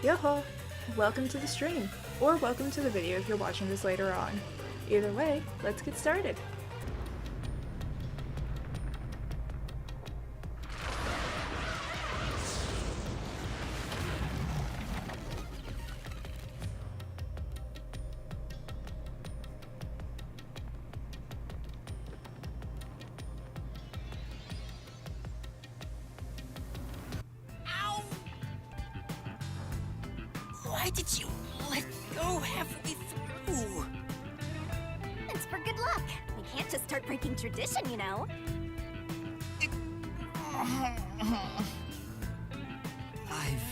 Yoho! Welcome to the stream, or welcome to the video if you're watching this later on. Either way, let's get started. Why did you let go halfway through? It's for good luck. We can't just start breaking tradition, you know. I've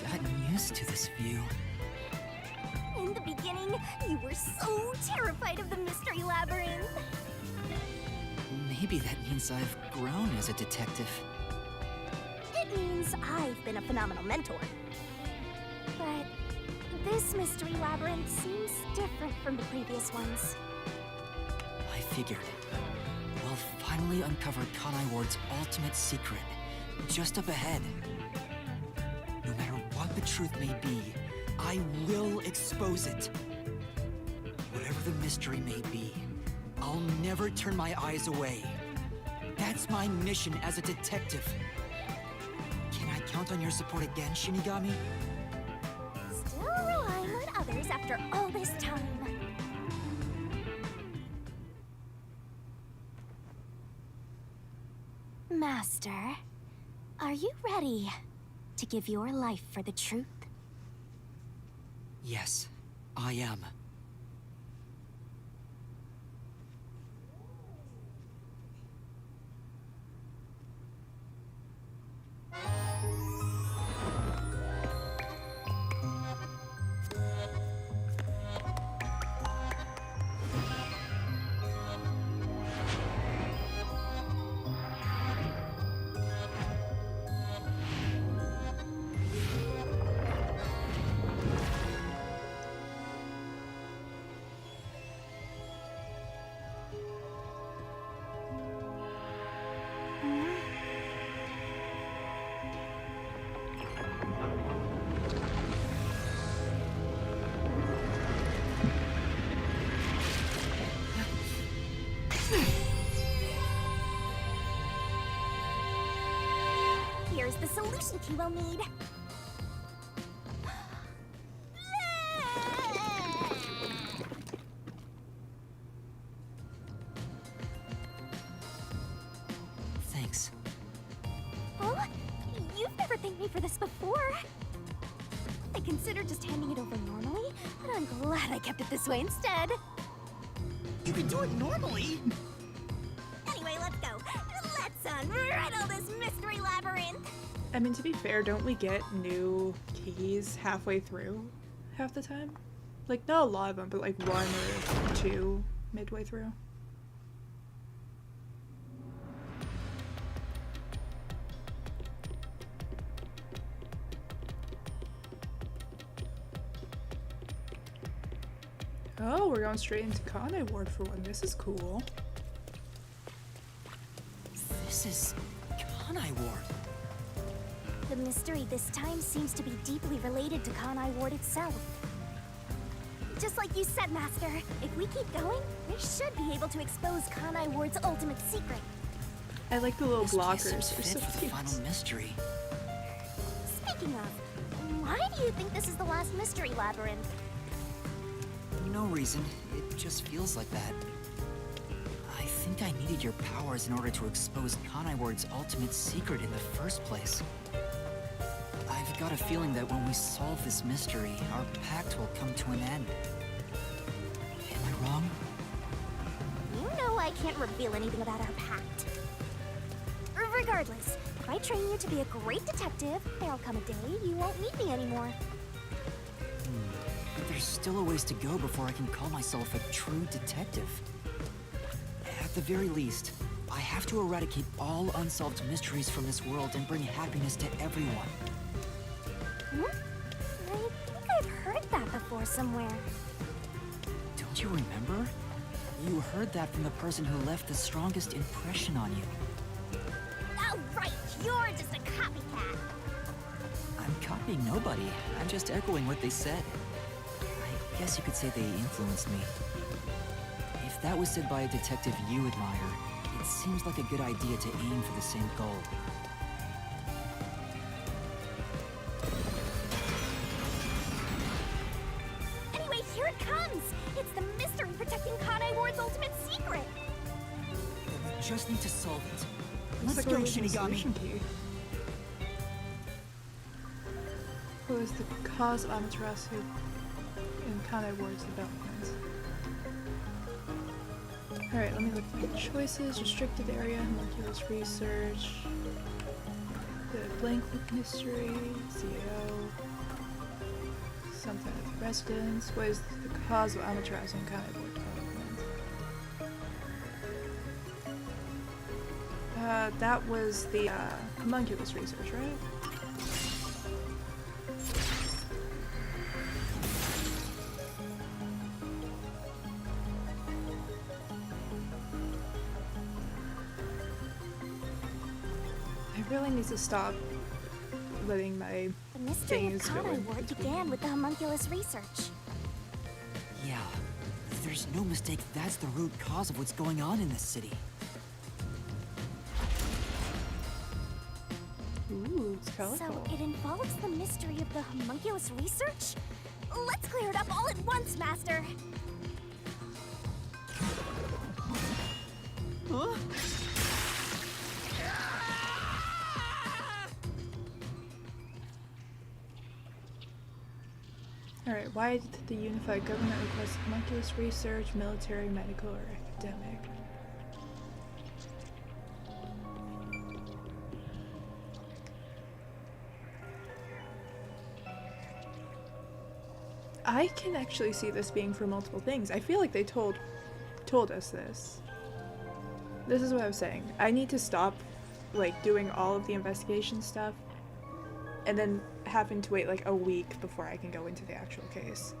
gotten used to this view. In the beginning, you were so terrified of the Mystery Labyrinth. Maybe that means I've grown as a detective. It means I've been a phenomenal mentor. But this Mystery Labyrinth seems different from the previous ones. I figured. We'll finally uncover Kanai Ward's ultimate secret, just up ahead. No matter what the truth may be, I will expose it. Whatever the mystery may be, I'll never turn my eyes away. That's my mission as a detective. Can I count on your support again, Shinigami? Still relying on others after all this time. Master, are you ready to give your life for the truth? Yes, I am. Here's the solution key we'll need. Thanks. Oh, you've never thanked me for this before. I considered just handing it over normally, but I'm glad I kept it this way instead. You can do it normally! Anyway, let's go. Let's unriddle this mystery labyrinth. I mean, to be fair, don't we get new keys halfway through half the time? Like, not a lot of them, but like one or two midway through. Oh, we're going straight into Kanai Ward for one. This is cool. This is Kanai Ward. The mystery this time seems to be deeply related to Kanai Ward itself. Just like you said, Master, if we keep going, we should be able to expose Kanai Ward's ultimate secret. I like the little This place blockers. seems They're fit so for the cute. final mystery. Speaking of, why do you think this is the last mystery labyrinth? No reason. It just feels like that. I think I needed your powers in order to expose Kanai Ward's ultimate secret in the first place. I've got a feeling that when we solve this mystery, our pact will come to an end. Am I wrong? You know I can't reveal anything about our pact. Regardless, if I train you to be a great detective, there'll come a day you won't need me anymore. But there's still a ways to go before I can call myself a true detective. At the very least, I have to eradicate all unsolved mysteries from this world and bring happiness to everyone. Hmm? I think I've heard that before somewhere. Don't you remember? You heard that from the person who left the strongest impression on you. Oh, right! You're just a copycat! I'm being nobody. I'm just echoing what they said. I guess you could say they influenced me. If that was said by a detective you admire, it seems like a good idea to aim for the same goal. Anyway, here it comes! It's the mystery protecting Kanai Ward's ultimate secret! We just need to solve it. Looks Let's like go, we're using Shinigami. solution key. What was the cause of Amaterasu in Kanai Ward's development? Alright, let me look through the choices. Restricted area, homunculus research, the blank look mystery, CAO, something with residence. What is the cause of Amaterasu in Kanai Ward development? That was the homunculus research, right? I really need to stop letting my The mystery of things go Kanai in. Ward began with the homunculus research. Yeah, there's no mistake that's the root cause of what's going on in this city. Ooh, it's colorful. So it involves the mystery of the homunculus research? Let's clear it up all at once, Master! Huh? Alright, why did the unified government request homunculus research, military, medical, or academic? I can actually see this being for multiple things. I feel like they told us this. This is what I was saying. I need to stop like doing all of the investigation stuff and then having to wait like a week before I can go into the actual case.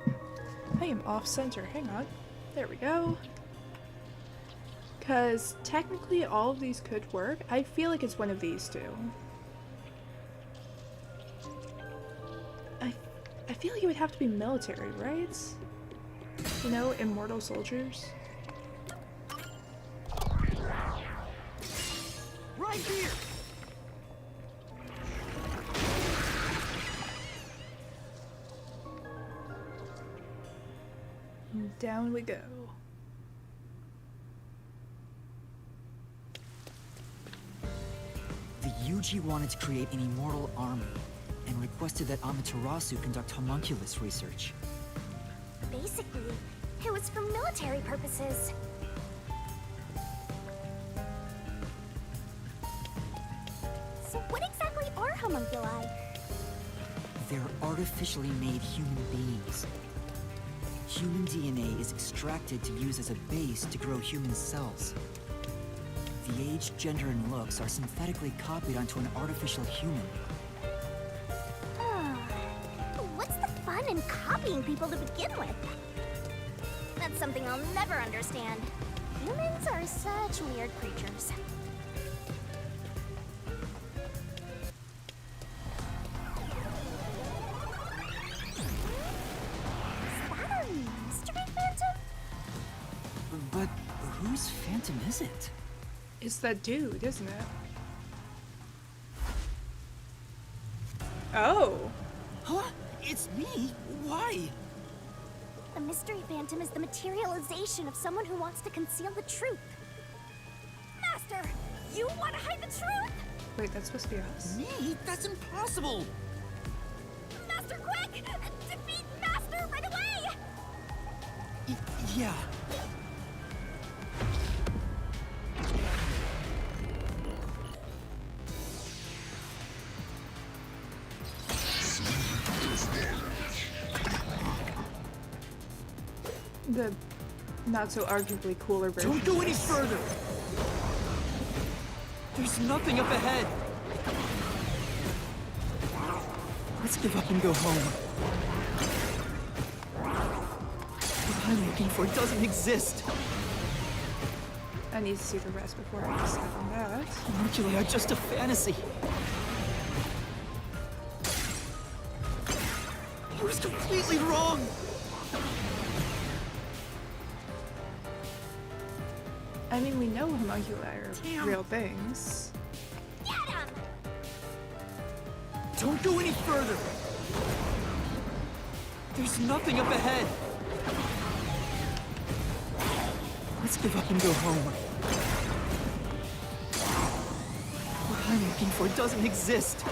I am off center. Hang on. There we go. Because technically all of these could work. I feel like it's one of these two. I feel like it would have to be military, right? You know, immortal soldiers. Right here! And down we go. The Yuji wanted to create an immortal army, and requested that Amaterasu conduct homunculus research. Basically, it was for military purposes. So what exactly are homunculi? They're artificially made human beings. Human DNA is extracted to use as a base to grow human cells. The age, gender, and looks are synthetically copied onto an artificial human. What's the fun in copying people to begin with? That's something I'll never understand. Humans are such weird creatures. Is that a mystery phantom? But whose phantom is it? It's that dude, isn't it? Oh. Huh? It's me? Why? The mystery phantom is the materialization of someone who wants to conceal the truth. Master, you want to hide the truth? Wait, that's supposed to be us? Me? That's impossible! Master, quick! Defeat Master right away! Yeah. The not so arguably cooler version. Don't go any further! There's nothing up ahead! Let's give up and go home. What I'm looking for doesn't exist. I need to see the rest before I decide on that. Homunculi are just a fantasy. I was completely wrong! I mean, we know homunculi are Damn. real things. Get him! Don't go any further! There's nothing up ahead! Let's give up and go home. What I'm looking for doesn't exist.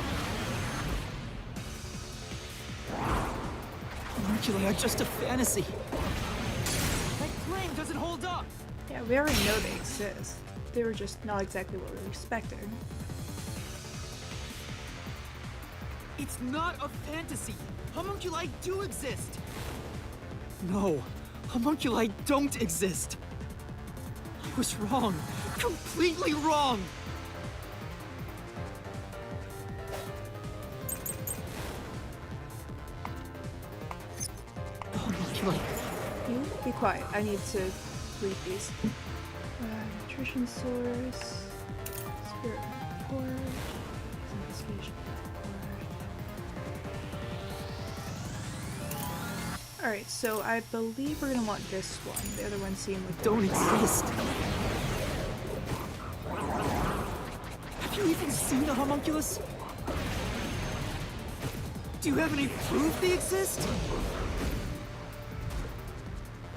Homunculi are just a fantasy. That claim doesn't hold up! Yeah, we already know they exist. They were just not exactly what we were expecting. It's not a fantasy! Homunculi do exist! No, homunculi don't exist! I was wrong. Completely wrong! Homunculi. You be quiet. I need to read these. Nutrition source. Spirit report. Investigation report. Alright, so I believe we're gonna want this one. The other one seemed like Don't exist! Have you even seen a homunculus? Do you have any proof they exist?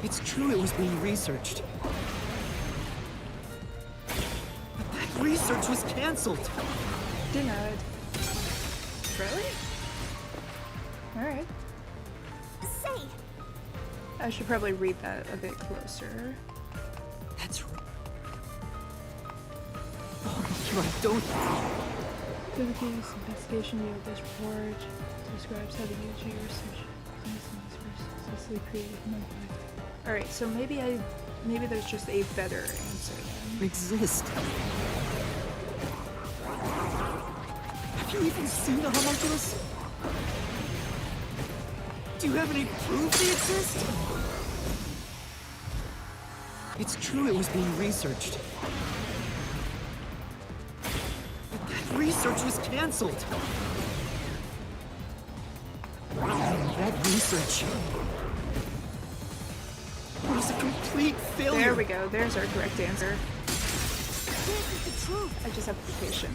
It's true it was being researched. But that research was cancelled! denied. Really? Alright. Say, I should probably read that a bit closer. That's right. Homunculi don't... Activities, investigation yield this report describes how the UG research successfully created homunculi. Alright, so maybe there's just a better answer then. exist. Have you even seen a homunculus? Do you have any proof they exist? It's true it was being researched. But that research was cancelled. That research was a complete failure. There we go, there's our correct answer. this is the truth. I just have to be patient.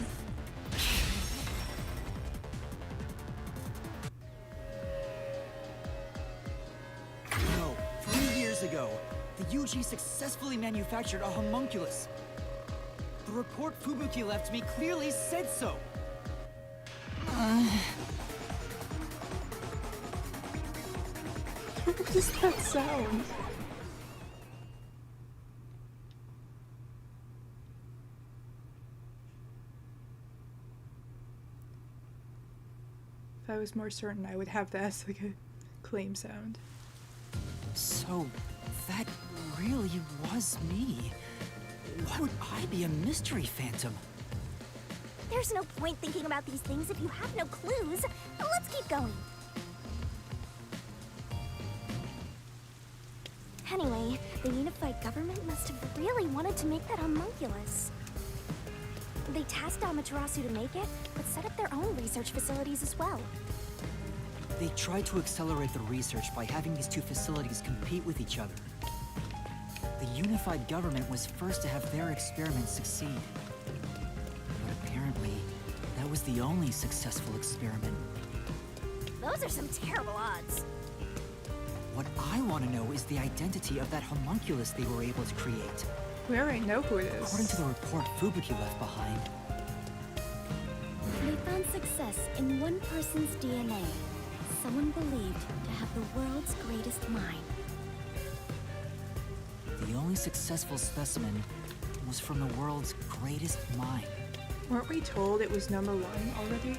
No, 3 years ago, the UG successfully manufactured a homunculus. The report Fubuki left me clearly said so. What does that sound? If I was more certain, I would have that as like a claim sound. So, that really was me. Why would I be a mystery phantom? There's no point thinking about these things if you have no clues. Let's keep going. Anyway, the unified government must have really wanted to make that homunculus. They tasked Amaterasu to make it, but set up their own research facilities as well. They tried to accelerate the research by having these two facilities compete with each other. The unified government was first to have their experiments succeed. But apparently, that was the only successful experiment. Those are some terrible odds. What I want to know is the identity of that homunculus they were able to create. We already know who it According to is. the report Fubuki left behind, They found success in one person's DNA. Someone believed to have the world's greatest mind. the only successful specimen was from the world's greatest mind. Weren't we told it was number one already?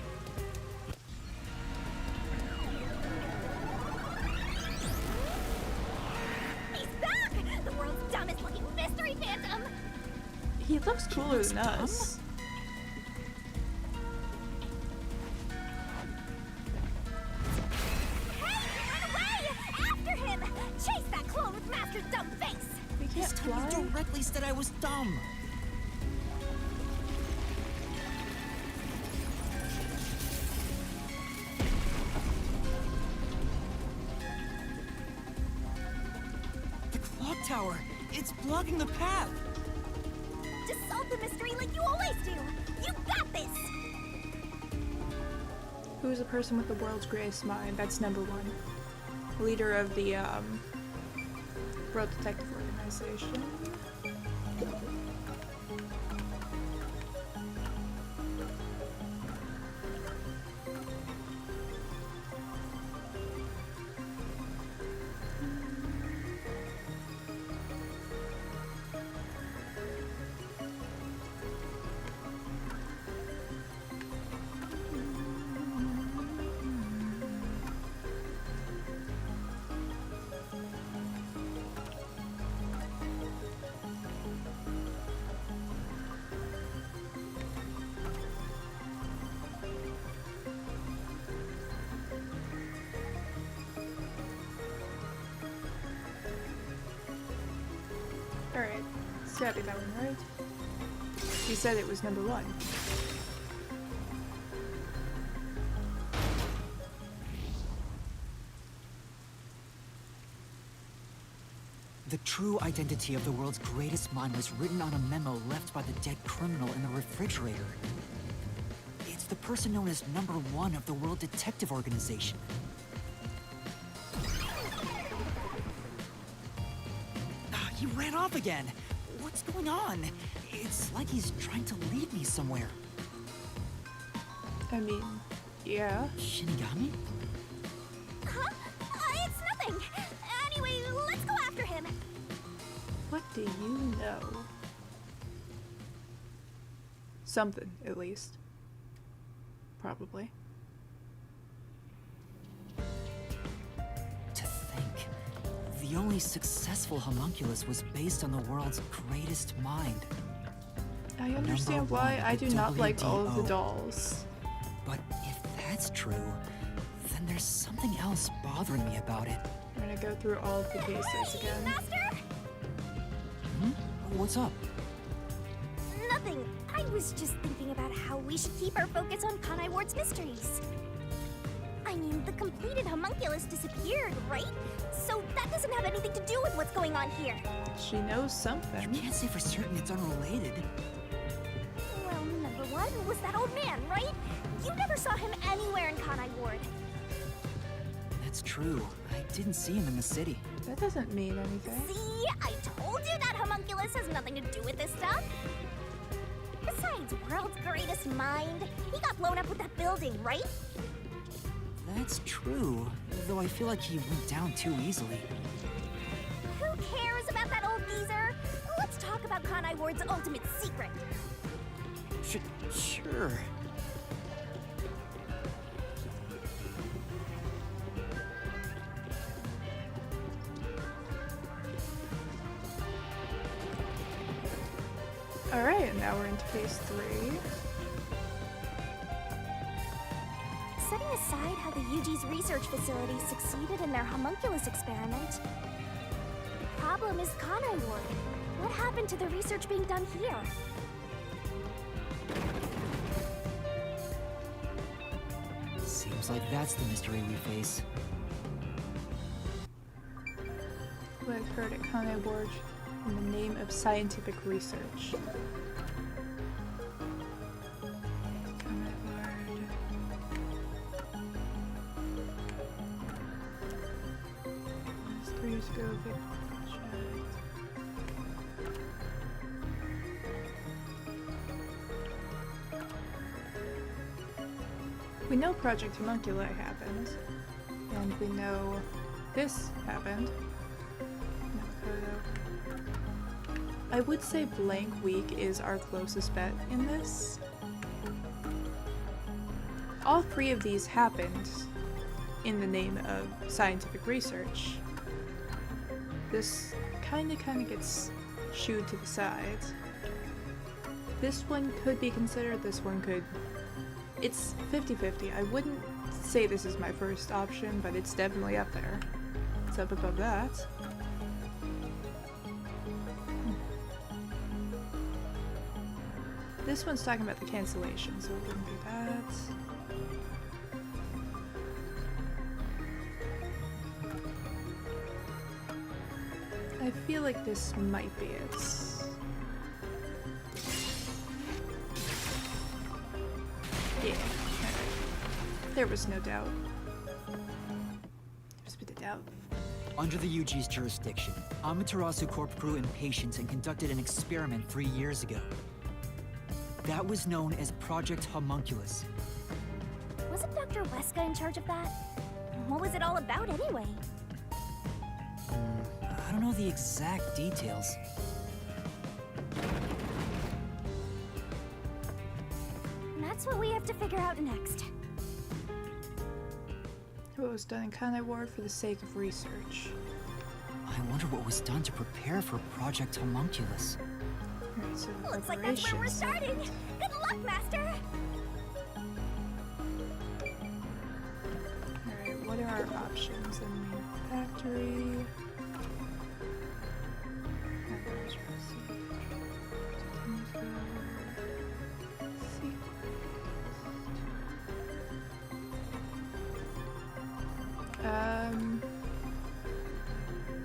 He's back! The world's dumbest looking mystery phantom! He looks cooler looks than dumb? us. Hey! Run away! After him! Chase that clone with Master's dumb face! We can't This time fly. you directly said I was dumb. tower! It's blocking the path! Just solve the mystery like you always do! You got this! Who's the person with the world's greatest mind? That's number one. Leader of the, World Detective Organization. Alright, it's gotta be that one, right? You said it was number one. The true identity of the world's greatest mind was written on a memo left by the dead criminal in the refrigerator. It's the person known as number one of the World Detective Organization. He ran off again! What's going on? It's like he's trying to lead me somewhere. I mean, yeah. Shinigami? Huh? It's nothing! Anyway, let's go after him! What do you know? Something, at least. Probably. To think, the only successful homunculus was based on the world's greatest mind. I understand Number why one, I the do not like all of the WDO. dolls. But if that's true, then there's something else bothering me about it. I'm gonna go through all of the cases again. Master? What's up? Nothing. I was just thinking about how we should keep our focus on Kanai Ward's mysteries. I mean, the completed homunculus disappeared, right? So that doesn't have anything to do with what's going on here. She knows You something. can't say for certain it's unrelated. Well, number one was that old man, right? You never saw him anywhere in Kanai Ward. That's true. I didn't see him in the city. That doesn't mean anything. See? I told you that homunculus has nothing to do with this stuff. Besides, world's greatest mind. He got blown up with that building, right? That's true, though I feel like he went down too easily. Who cares about that old geezer? Let's talk about Kanai Ward's ultimate secret. Sure. Alright, and now we're into case 3. Setting aside how the UG's research facility succeeded in their homunculus experiment, the problem is Kanai Ward. What happened to the research being done here? Seems like that's the mystery we face. What occurred at Kanai Ward in the name of scientific research. Kanai Ward. This 3 years ago, big project. We know Project Homunculi happened, and we know this happened. I would say Blank Week is our closest bet in this. All 3 of these happened in the name of scientific research. This kinda gets shooed to the side. This one could be considered, this one could... It's 50-50. I wouldn't say this is my first option, but it's definitely up there. It's up above that. This one's talking about the cancellation, so we wouldn't do that. I feel like this might be it. Yeah. Alright. There was no doubt. There's a bit of doubt. Under the UG's jurisdiction, Amaterasu Corp grew impatient and conducted an experiment 3 years ago. That was known as Project Homunculus. Wasn't Dr. Weska in charge of that? What was it all about anyway? I don't know the exact details. That's what we have to figure out next. What was done in Kanai Ward for the sake of research. I wonder what was done to prepare for Project Homunculus. Alright, so Looks like that's where we're preparations. starting. Good luck, Master. Alright, what are our options? The main factory.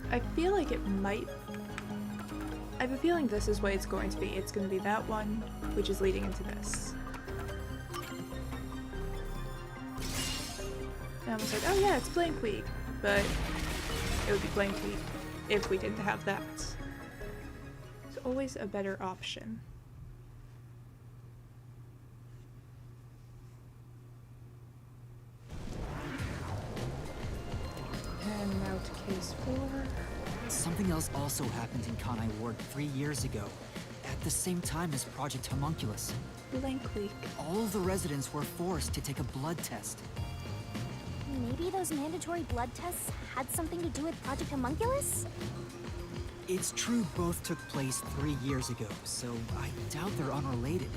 I feel like it might. I have a feeling this is what it's going to be. It's going to be that one, which is leading into this. And I was like, oh yeah, it's Blank Week. But it would be Blank Week if we didn't have that. It's always a better option. And now to case 4. Something else also happened in Kanai Ward 3 years ago, at the same time as Project Homunculus. Blank Week. All of the residents were forced to take a blood test. Maybe those mandatory blood tests had something to do with Project Homunculus? It's true both took place 3 years ago, so I doubt they're unrelated.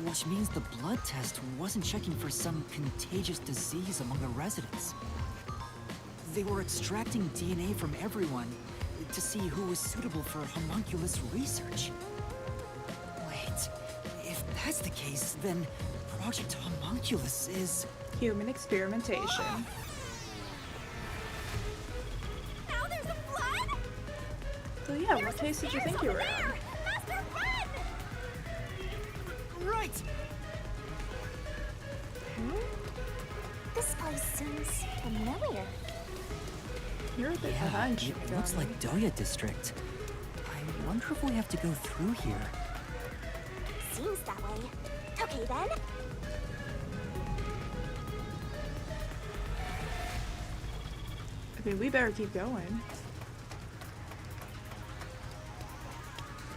Which means the blood test wasn't checking for some contagious disease among the residents. They were extracting DNA from everyone to see who was suitable for homunculus research. Wait, if that's the case, then Project Homunculus is... Human experimentation. Now there's a blood? So yeah, what case did you think you were in? Master, run! Right! This place seems familiar. You're a bit Yeah, behind, it looks Shinigami. like Doya District. I wonder if we have to go through here. Seems that way. Okay then. I mean, we better keep going.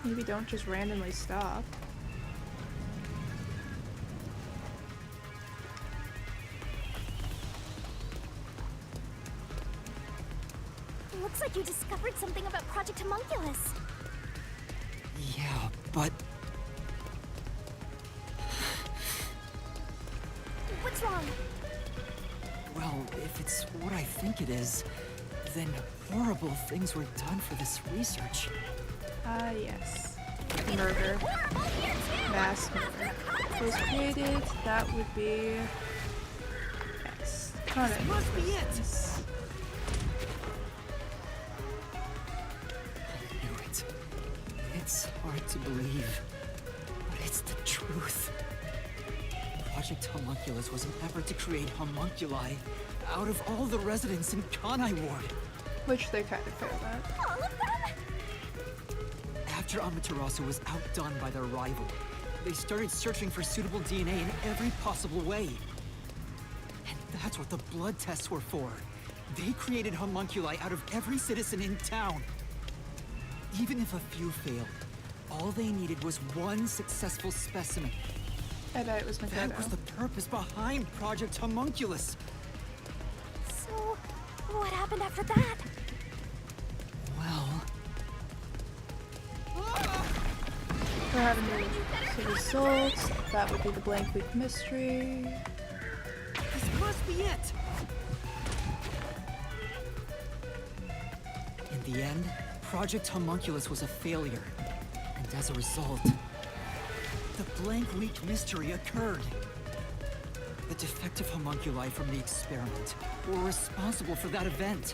Maybe don't just randomly stop. Looks like you discovered something about Project Homunculus. Yeah, but... What's wrong? Well, if it's what I think it is, then horrible things were done for this research. Ah, yes. Murder. Horrible here too! Mass murder. Was created, that would be... Yes. Connor. Must be it! I knew it. It's hard to believe, but it's the truth. Project Homunculus was an effort to create homunculi out of all the residents in Kanai Ward. Which they kind of failed at. All of them? After Amaterasu was outdone by their rival, they started searching for suitable DNA in every possible way. And that's what the blood tests were for. They created homunculi out of every citizen in town. Even if a few failed, all they needed was one successful specimen. I bet it was Mikado. That was the purpose behind Project Homunculus. So, what happened after that? Well... We're having the results. That would be the Blank Week mystery. This must be it! In the end, Project Homunculus was a failure. And as a result, the Blank Week mystery occurred. The defective homunculi from the experiment were responsible for that event.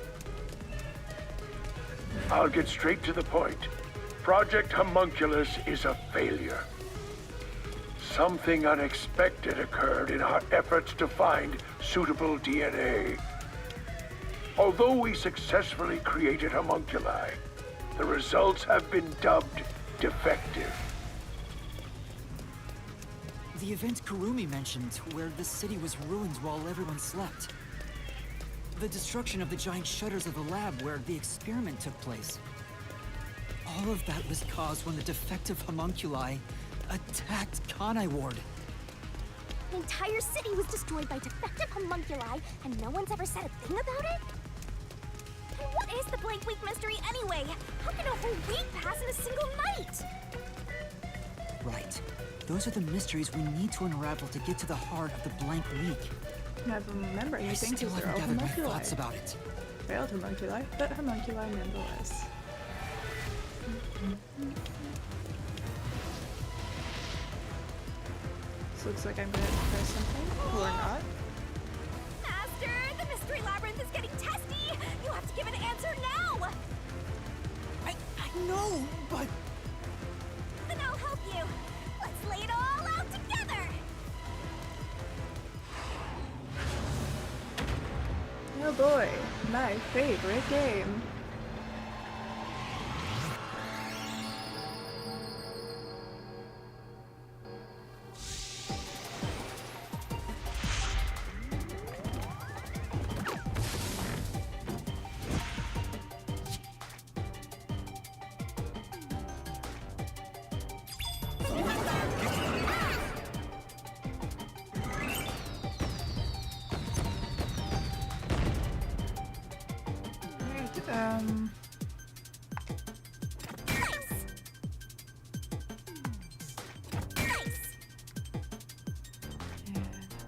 I'll get straight to the point. Project Homunculus is a failure. Something unexpected occurred in our efforts to find suitable DNA. Although we successfully created homunculi, the results have been dubbed defective. The event Kurumi mentioned, where the city was ruined while everyone slept. The destruction of the giant shutters of the lab where the experiment took place. All of that was caused when the defective homunculi attacked Kanai Ward. The entire city was destroyed by defective homunculi, and no one's ever said a thing about it? And what is the Blank Week mystery anyway? How can a whole week pass in a single night? Right. Those are the mysteries we need to unravel to get to the heart of the Blank Week. I don't remember I anything still because they're all haven't gathered my thoughts homunculi. about it. Failed homunculi, but homunculi nonetheless. This looks like I'm gonna press something, or not. Master, the mystery labyrinth is getting testy! You have to give an answer now! I know, but... Then I'll help you. Let's lay it all out together! Oh boy, my favorite game. Alright, and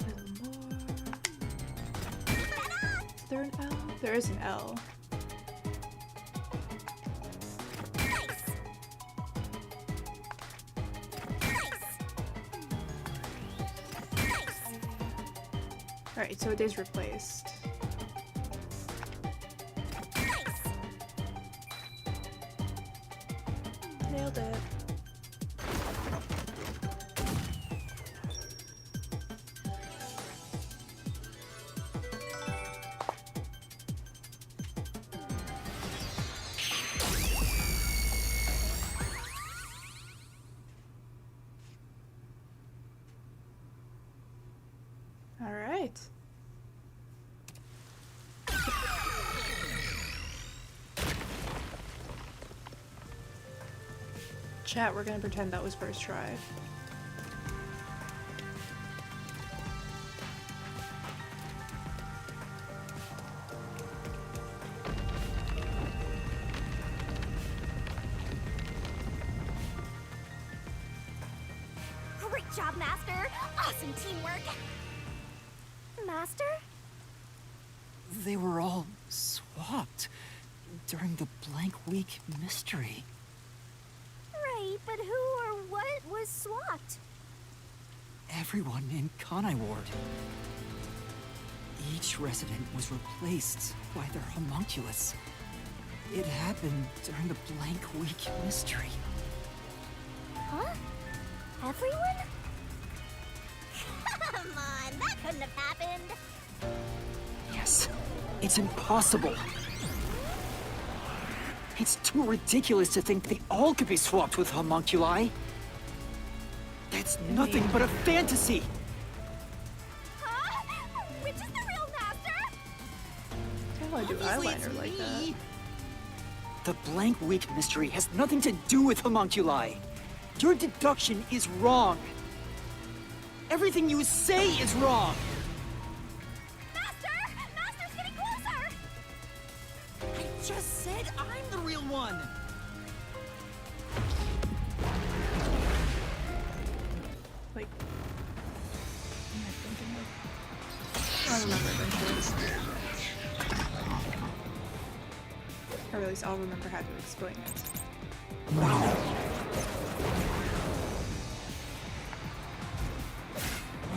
a little more. Is there an L? There is an L. Alright, so it is replaced. Nailed it. All right. Chat, we're gonna pretend that was first try. Great job, Master! Awesome teamwork! Master? They were all swapped during the Blank Week mystery. Right, but who or what was swapped? Everyone in Kanai Ward. Each resident was replaced by their homunculus. It happened during the Blank Week mystery. Huh? Everyone? Come on, that couldn't have happened! Yes, it's impossible. It's too ridiculous to think they all could be swapped with homunculi. That's nothing but a fantasy. Huh? Which is the real Master? I want to do Obviously, it's eyeliner like that. me. The Blank Week mystery has nothing to do with homunculi. Your deduction is wrong. Everything you say is wrong. Master! Master's getting closer! I just said I'm the real one. Like, what am I thinking of? I don't remember eventually. Or at least I'll remember how to explain it. No.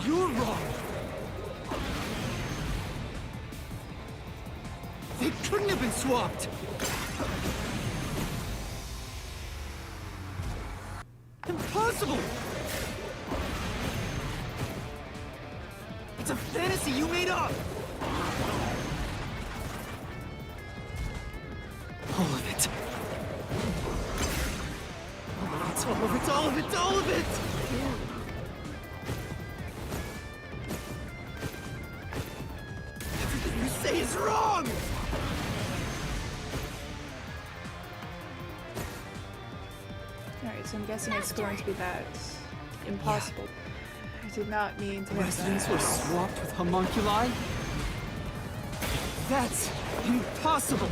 You're wrong. They couldn't have been swapped. Impossible! It's a fantasy you made up! All of it. It's all of it, all of it, all of it! Everything you say is wrong! Alright, so I'm guessing it's going to be that impossible. I did not mean to hit Residents that. were swapped with homunculi? That's impossible!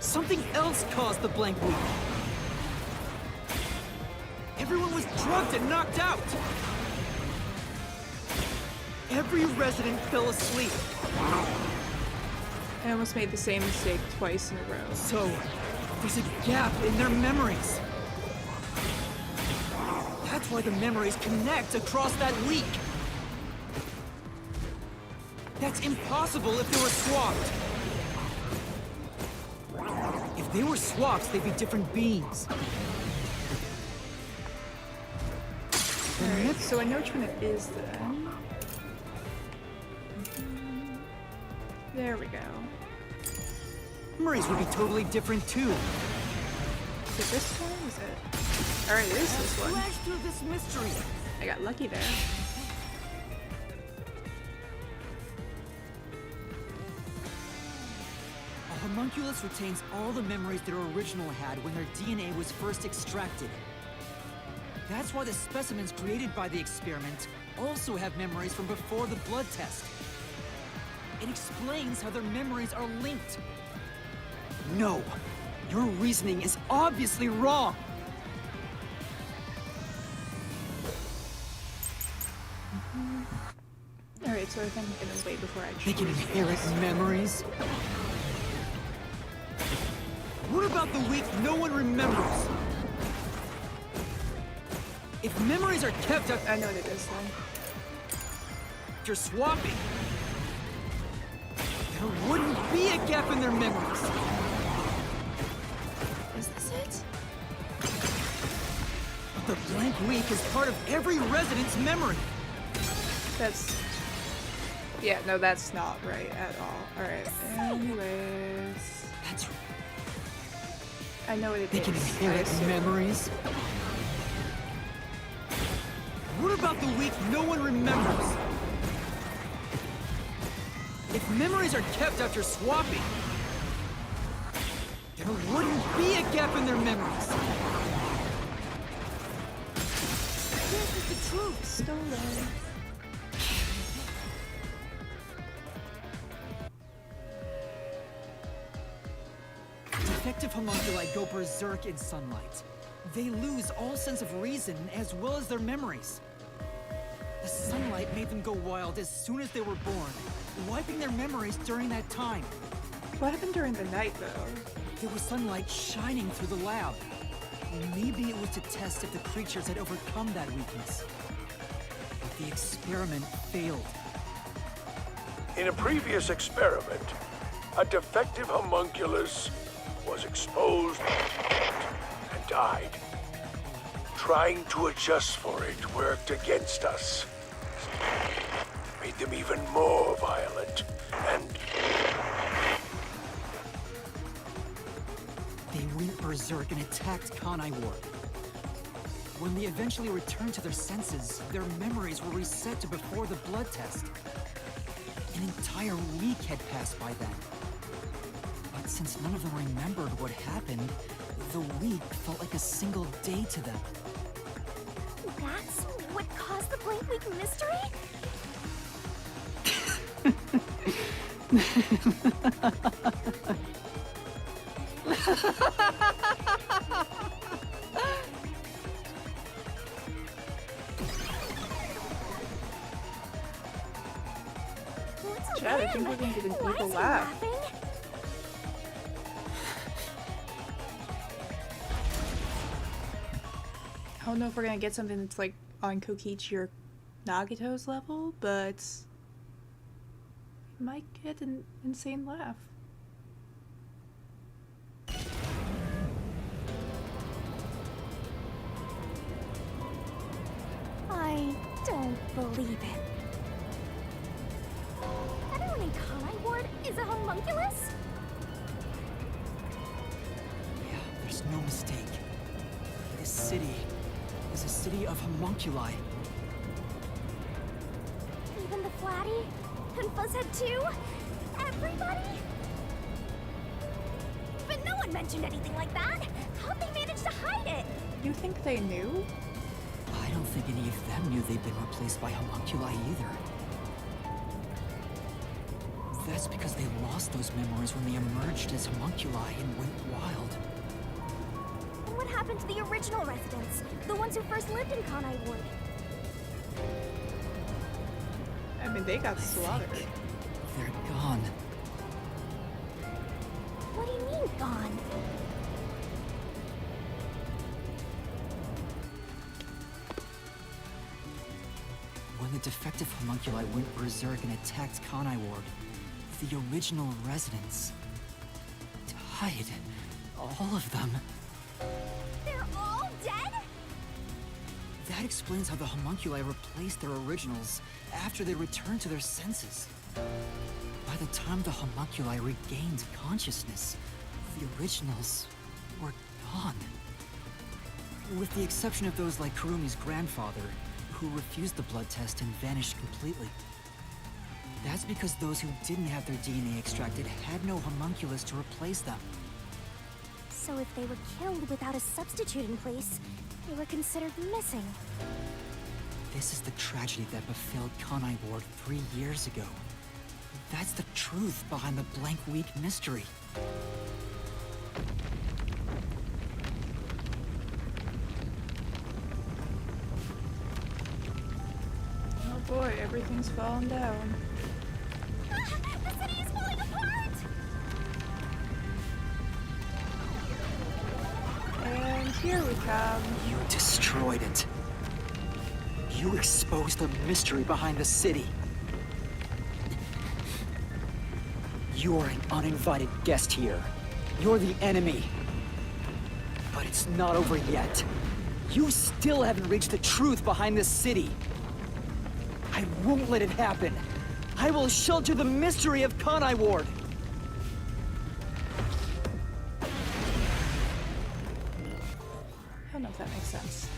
Something else caused the blank week. Everyone was drugged and knocked out! Every resident fell asleep. I almost made the same mistake twice in a row. So, there's a gap in their memories. That's why the memories connect across that week. That's impossible if they were swapped. If they were swapped, they'd be different beings. Alright, so I know which one it is then. There we go. Memories would be totally different too. Is it this one? Is it? Alright, it is this one. Flash through this mystery. I got lucky there. A homunculus retains all the memories their original had when their DNA was first extracted. That's why the specimens created by the experiment also have memories from before the blood test. It explains how their memories are linked. No, your reasoning is obviously wrong. Alright, so I think I'm gonna wait before I They can choose inherit this. memories. What about the week no one remembers? If memories are kept up I know what it is then. after swapping, there wouldn't be a gap in their memories. Is this it? But the blank week is part of every resident's memory. That's... Yeah, no, that's not right at all. Alright, anyways... That's right. I know what it They is. can I inherit assume. memories. What about the week no one remembers? If memories are kept after swapping, there wouldn't be a gap in their memories. This is the truth. Stolen. Defective homunculi go berserk in sunlight. They lose all sense of reason as well as their memories. The sunlight made them go wild as soon as they were born, wiping their memories during that time. What happened during the night, though? There was sunlight shining through the lab. Maybe it was to test if the creatures had overcome that weakness. But the experiment failed. In a previous experiment, a defective homunculus was exposed and died. Trying to adjust for it worked against us. Made them even more violent, and They went berserk and attacked Kanai Ward. When they eventually returned to their senses, their memories were reset to before the blood test. An entire week had passed by then. But since none of them remembered what happened, the week felt like a single day to them. That's what caused the blank week mystery? What's Chad, I with think him? we're gonna get an Why evil is he laugh. laughing? I don't know if we're gonna get something that's like on Kokichi or Nagato's level, but we might get an insane laugh. is a homunculus? Yeah, there's no mistake. This city is a city of homunculi. Even the Flatty? And Fuzzhead too? Everybody? But no one mentioned anything like that! How'd they manage to hide it? You think they knew? I don't think any of them knew they'd been replaced by homunculi either. That's because they lost those memories when they emerged as homunculi and went wild. And what happened to the original residents? The ones who first lived in Conai Ward? I mean, they got slaughtered. They're gone. What do you mean, gone? When the defective homunculi went berserk and attacked Conai Ward, the original residents died. All of them. They're all dead? That explains how the homunculi replaced their originals after they returned to their senses. By the time the homunculi regained consciousness, the originals were gone. With the exception of those like Kurumi's grandfather, who refused the blood test and vanished completely. That's because those who didn't have their DNA extracted had no homunculus to replace them. So if they were killed without a substitute in place, they were considered missing. This is the tragedy that befell Conai Ward 3 years ago. That's the truth behind the Blank Week mystery. Oh boy, everything's falling down. The city is falling apart! And here we come. You destroyed it. You exposed the mystery behind the city. You're an uninvited guest here. You're the enemy. But it's not over yet. You still haven't reached the truth behind this city. I won't let it happen. I will shelter the mystery of Conai Ward. I don't know if that makes sense.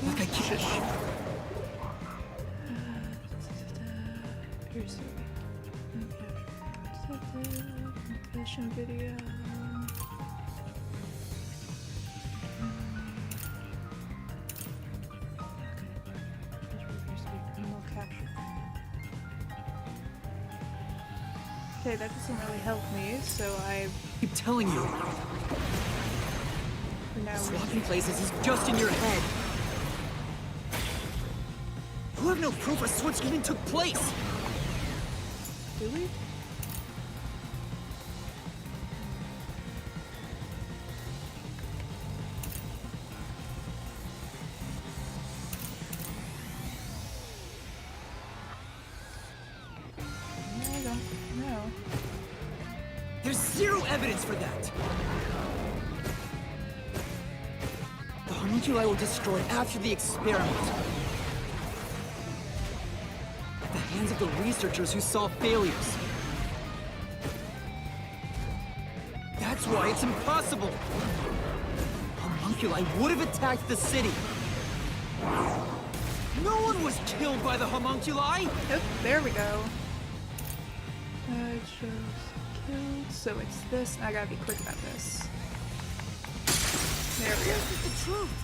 Like I can't. Here's confession video. Okay, that doesn't really help me, so I keep telling you. for now Swapping places is just in your head. You have no proof a switch even took place. do we? I don't know. There's zero evidence for that. The homunculi were destroyed after the experiment. At the hands of the researchers who saw failures. That's why it's impossible. Homunculi would have attacked the city. No one was killed by the homunculi! Oh, there we go. It shows killed, so it's this. I gotta be quick about this. There we go. This is the truth!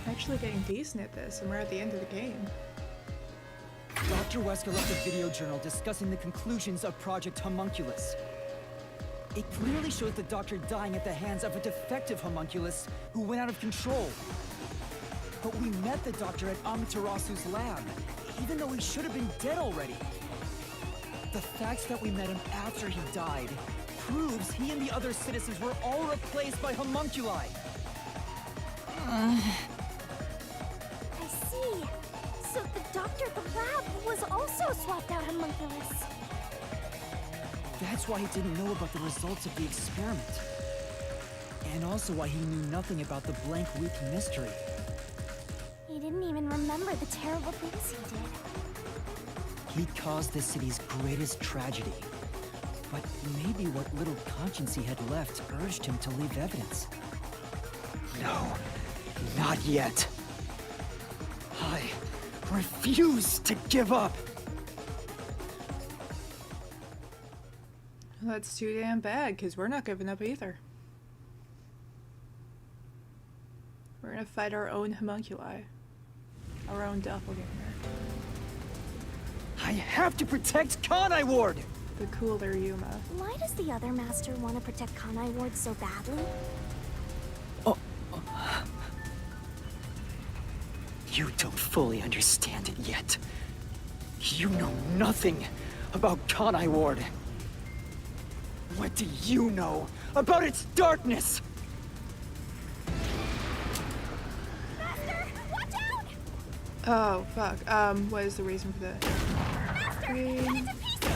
Actually getting decent at this, and we're at the end of the game. Dr. Wesker left a video journal discussing the conclusions of Project Homunculus. It clearly shows the Doctor dying at the hands of a defective homunculus who went out of control. But we met the Doctor at Amaterasu's lab, even though he should have been dead already. The fact that we met him after he died proves he and the other citizens were all replaced by homunculi. I see. So the doctor at the lab was also swapped out homunculus. That's why he didn't know about the results of the experiment. And also why he knew nothing about the blank week mystery. He didn't even remember the terrible things he did. He caused the city's greatest tragedy. But maybe what little conscience he had left urged him to leave evidence. No, not yet. I refuse to give up. That's too damn bad, because we're not giving up either. We're gonna fight our own homunculi. Our own doppelganger. I have to protect Kanai Ward! The cooler Yuma. Why does the other master want to protect Kanai Ward so badly? You don't fully understand it yet. You know nothing about Kanai Ward. What do you know about its darkness? Master, watch out! Oh, fuck. What is the reason for the... Master, cut it to pieces!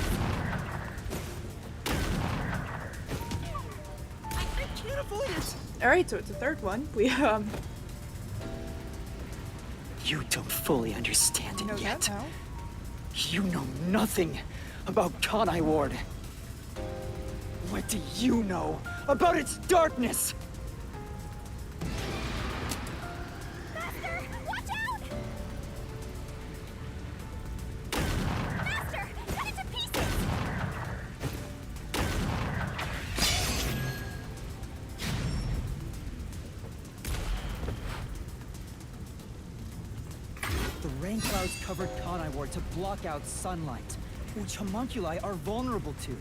I can't avoid it! Alright, so it's a third one. We, You don't fully understand you know it yet. that now? You know nothing about Kanai Ward. What do you know about its darkness? Master, watch out! Master, cut it to pieces! The rain clouds covered Kanai Ward to block out sunlight, which homunculi are vulnerable to.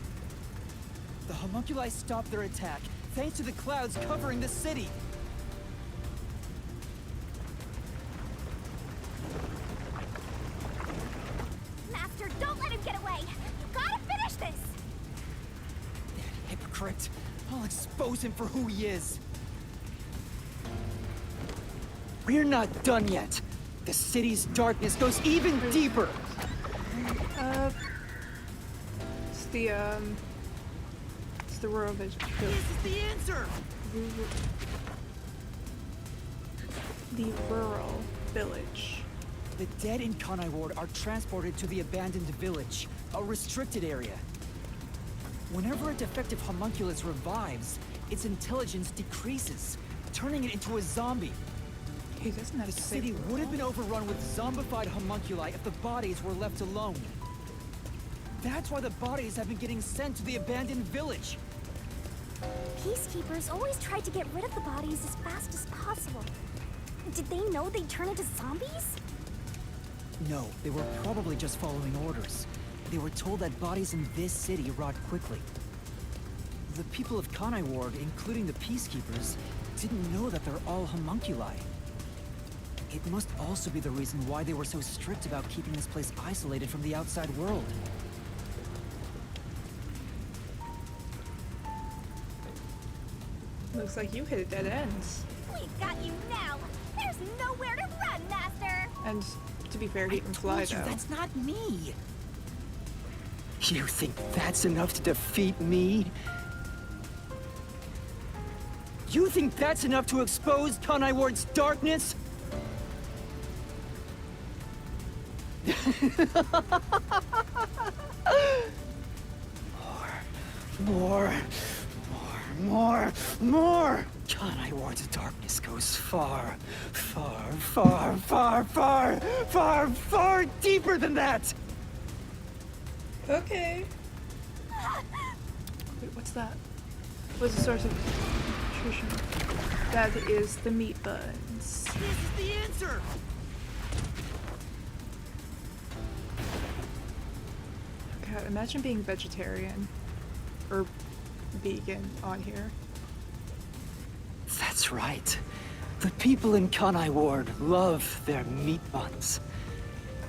The homunculi stopped their attack thanks to the clouds covering the city. Master, don't let him get away! You gotta finish this! That hypocrite! I'll expose him for who he is. We're not done yet. The city's darkness goes even deeper. It's the rural village. This is the answer. The rural village. The dead in Kanai Ward are transported to the abandoned village, a restricted area. Whenever a defective homunculus revives, its intelligence decreases, turning it into a zombie. He doesn't have The to say city rural. would have been overrun with zombified homunculi if the bodies were left alone. That's why the bodies have been getting sent to the abandoned village. Peacekeepers always tried to get rid of the bodies as fast as possible. Did they know they'd turn into zombies? No, they were probably just following orders. They were told that bodies in this city rot quickly. The people of Kanai Ward, including the Peacekeepers, didn't know that they're all homunculi. It must also be the reason why they were so strict about keeping this place isolated from the outside world. Looks like you hit a dead end. We've got you now! There's nowhere to run, Master! And to be fair, he can fly I told you, though. that's not me! You think that's enough to defeat me? You think that's enough to expose Kanai Ward's darkness? More! Kanai Ward's darkness goes far deeper than that! Okay. Wait, what's that? What's the source of nutrition? That is the meat buns. This is the answer! God, imagine being vegetarian or vegan on here. That's right. The people in Kanai Ward love their meat buns.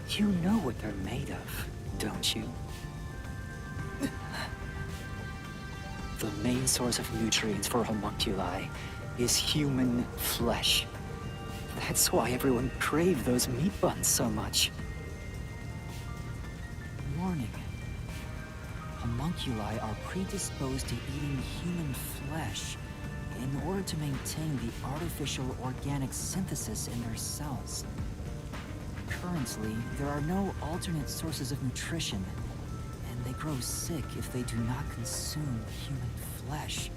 You know what they're made of, don't you? The main source of nutrients for homunculi is human flesh. That's why everyone craved those meat buns so much. Warning. Homunculi are predisposed to eating human flesh in order to maintain the artificial organic synthesis in their cells. Currently, there are no alternate sources of nutrition, and they grow sick if they do not consume human flesh.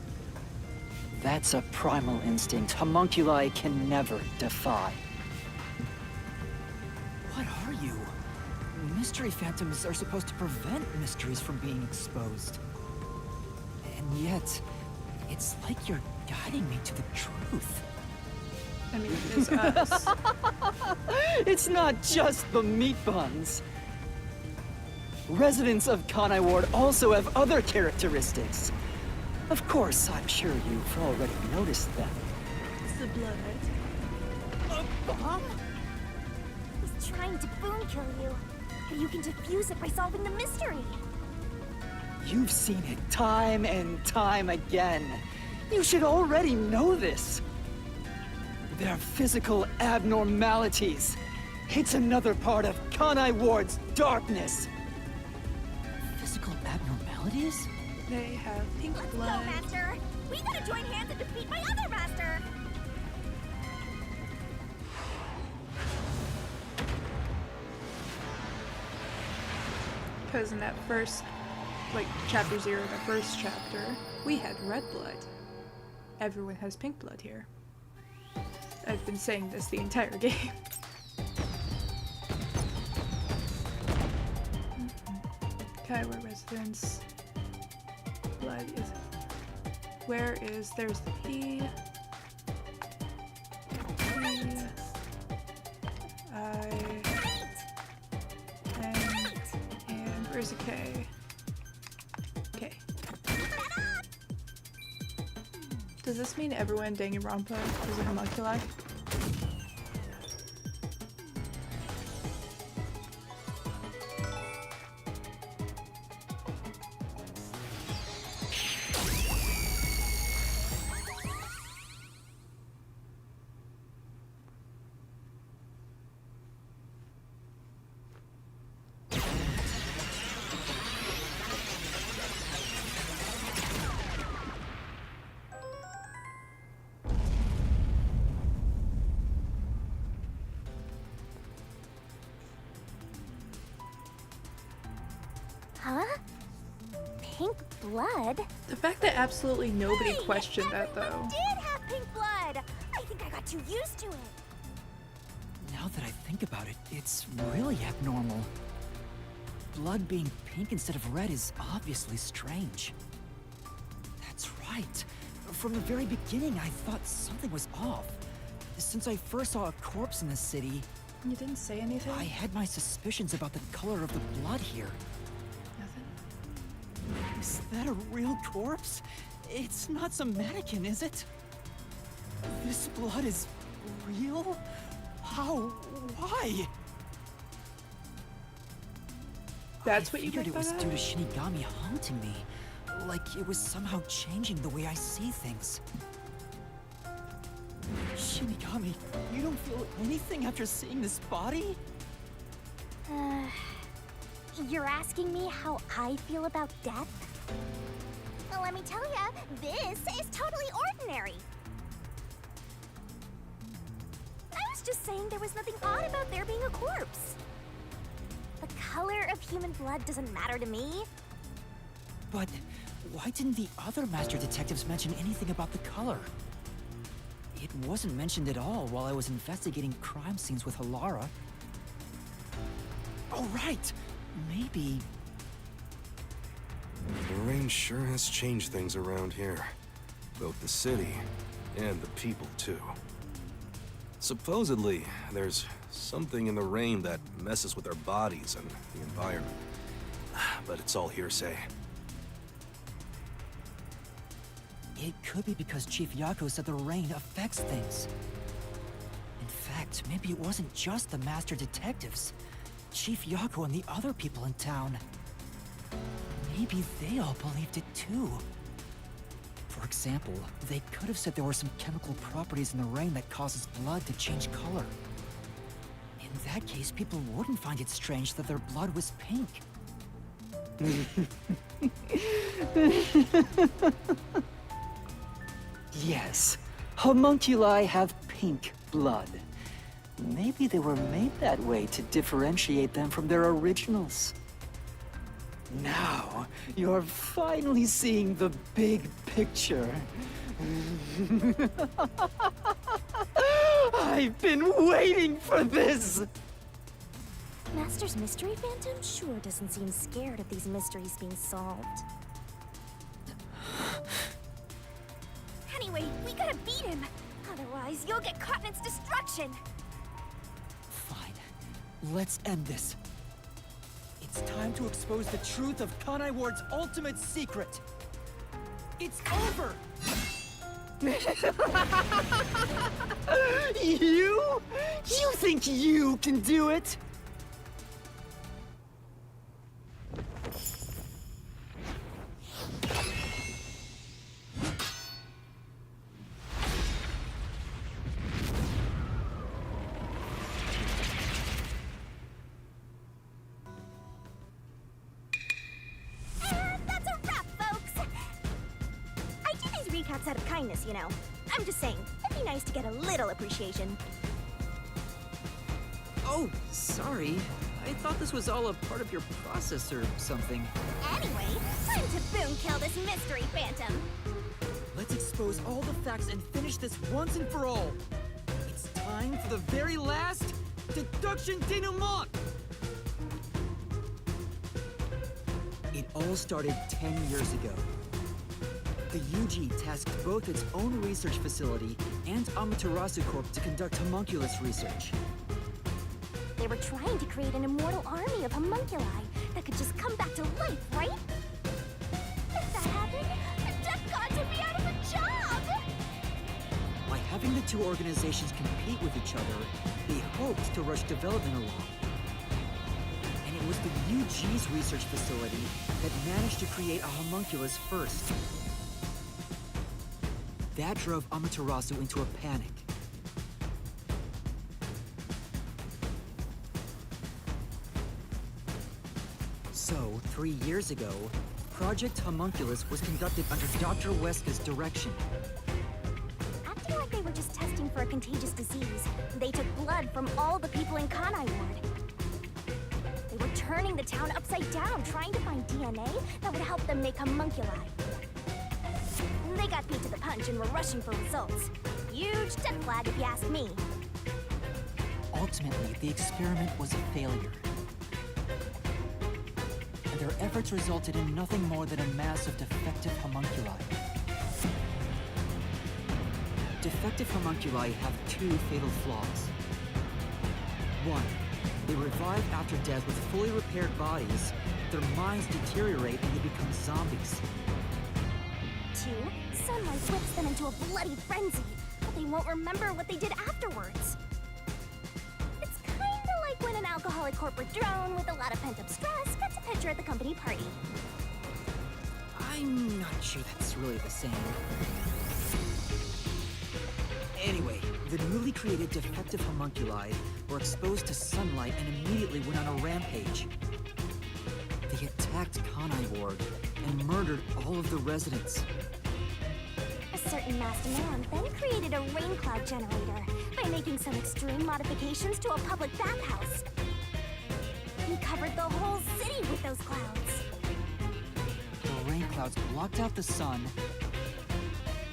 That's a primal instinct homunculi can never defy. What are you? Mystery phantoms are supposed to prevent mysteries from being exposed. And yet, it's like you're guiding me to the truth. I mean, it's us. It's not just the meat buns. Residents of Kanai Ward also have other characteristics. Of course, I'm sure you've already noticed them. It's the blood. A bomb? He's trying to boom kill you. But you can defuse it by solving the mystery. You've seen it time and time again. You should already know this. They're physical abnormalities. It's another part of Kanai Ward's darkness. Physical abnormalities? They have pink Let's go, blood. Master! We gotta join hands and defeat my other Master! Because in that first, like, chapter 0, the first chapter, we had red blood. Everyone has pink blood here. I've been saying this the entire game. Kaiwa residence. Blood is... Where is... There's the P. And where's the K? K. Does this mean everyone in Danganronpa is a homunculi? Huh? Pink blood? The fact that absolutely nobody Hey, questioned that, though. everyone did have pink blood! I think I got too used to it. Now that I think about it, it's really abnormal. Blood being pink instead of red is obviously strange. That's right. From the very beginning, I thought something was off. Since I first saw a corpse in the city, You didn't say anything? I had my suspicions about the color of the blood here. Nothing? Is that a real corpse? It's not some mannequin, is it? This blood is real? How? Why? That's what you figured meant it was by due that? to Shinigami haunting me. Like it was somehow changing the way I see things. Shinigami, you don't feel anything after seeing this body? You're asking me how I feel about death? Well, let me tell ya, this is totally ordinary. I was just saying there was nothing odd about there being a corpse. The color of human blood doesn't matter to me. But why didn't the other master detectives mention anything about the color? It wasn't mentioned at all while I was investigating crime scenes with Halara. Oh, right! Maybe... The rain sure has changed things around here. Both the city and the people, too. Supposedly, there's something in the rain that messes with our bodies and the environment. But it's all hearsay. It could be because Chief Yako said the rain affects things. In fact, maybe it wasn't just the master detectives. Chief Yako and the other people in town. Maybe they all believed it too. For example, they could have said there were some chemical properties in the rain that causes blood to change color. In that case, people wouldn't find it strange that their blood was pink. Yes, homunculi have pink blood. Maybe they were made that way to differentiate them from their originals. Now, you're finally seeing the big picture. I've been waiting for this! Master's Mystery Phantom sure doesn't seem scared of these mysteries being solved. Anyway, we gotta beat him! Otherwise, you'll get caught in its destruction! Fine. Let's end this. It's time to expose the truth of Kanai Ward's ultimate secret. It's over! You? You think you can do it? That's a wrap, folks! I do these recaps out of kindness, you know. I'm just saying, it'd be nice to get a little appreciation. Oh, sorry. I thought this was all a part of your process or something. Anyway, time to boom kill this mystery phantom. Let's expose all the facts and finish this once and for all. It's time for the very last deduction denouement! It all started 10 years ago. The UG tasked both its own research facility and Amaterasu Corp to conduct homunculus research. They were trying to create an immortal army of homunculi that could just come back to life, right? If that happened, the Death Gods would be out of a job! By having the two organizations compete with each other, they hoped to rush development along. And it was the UG's research facility that managed to create a homunculus first. That drove Amaterasu into a panic. So, 3 years ago, Project Homunculus was conducted under Dr. Weska's direction. Acting like they were just testing for a contagious disease, they took blood from all the people in Kanai Ward. They were turning the town upside down, trying to find DNA that would help them make homunculi. They got beat to the punch and were rushing for results. Huge death flag if you ask me. Ultimately, the experiment was a failure. And their efforts resulted in nothing more than a mass of defective homunculi. Defective homunculi have two fatal flaws. One, they revive after death with fully repaired bodies, their minds deteriorate and they become zombies. 2, sunlight whips them into a bloody frenzy, but they won't remember what they did afterwards. It's kinda like when an alcoholic corporate drone with a lot of pent-up stress gets a picture at the company party. I'm not sure that's really the same. Anyway, the newly created defective homunculi were exposed to sunlight and immediately went on a rampage. They attacked Kanai Ward and murdered all of the residents. A certain masked man then created a rain cloud generator by making some extreme modifications to a public bathhouse. He covered the whole city with those clouds. The rain clouds blocked out the sun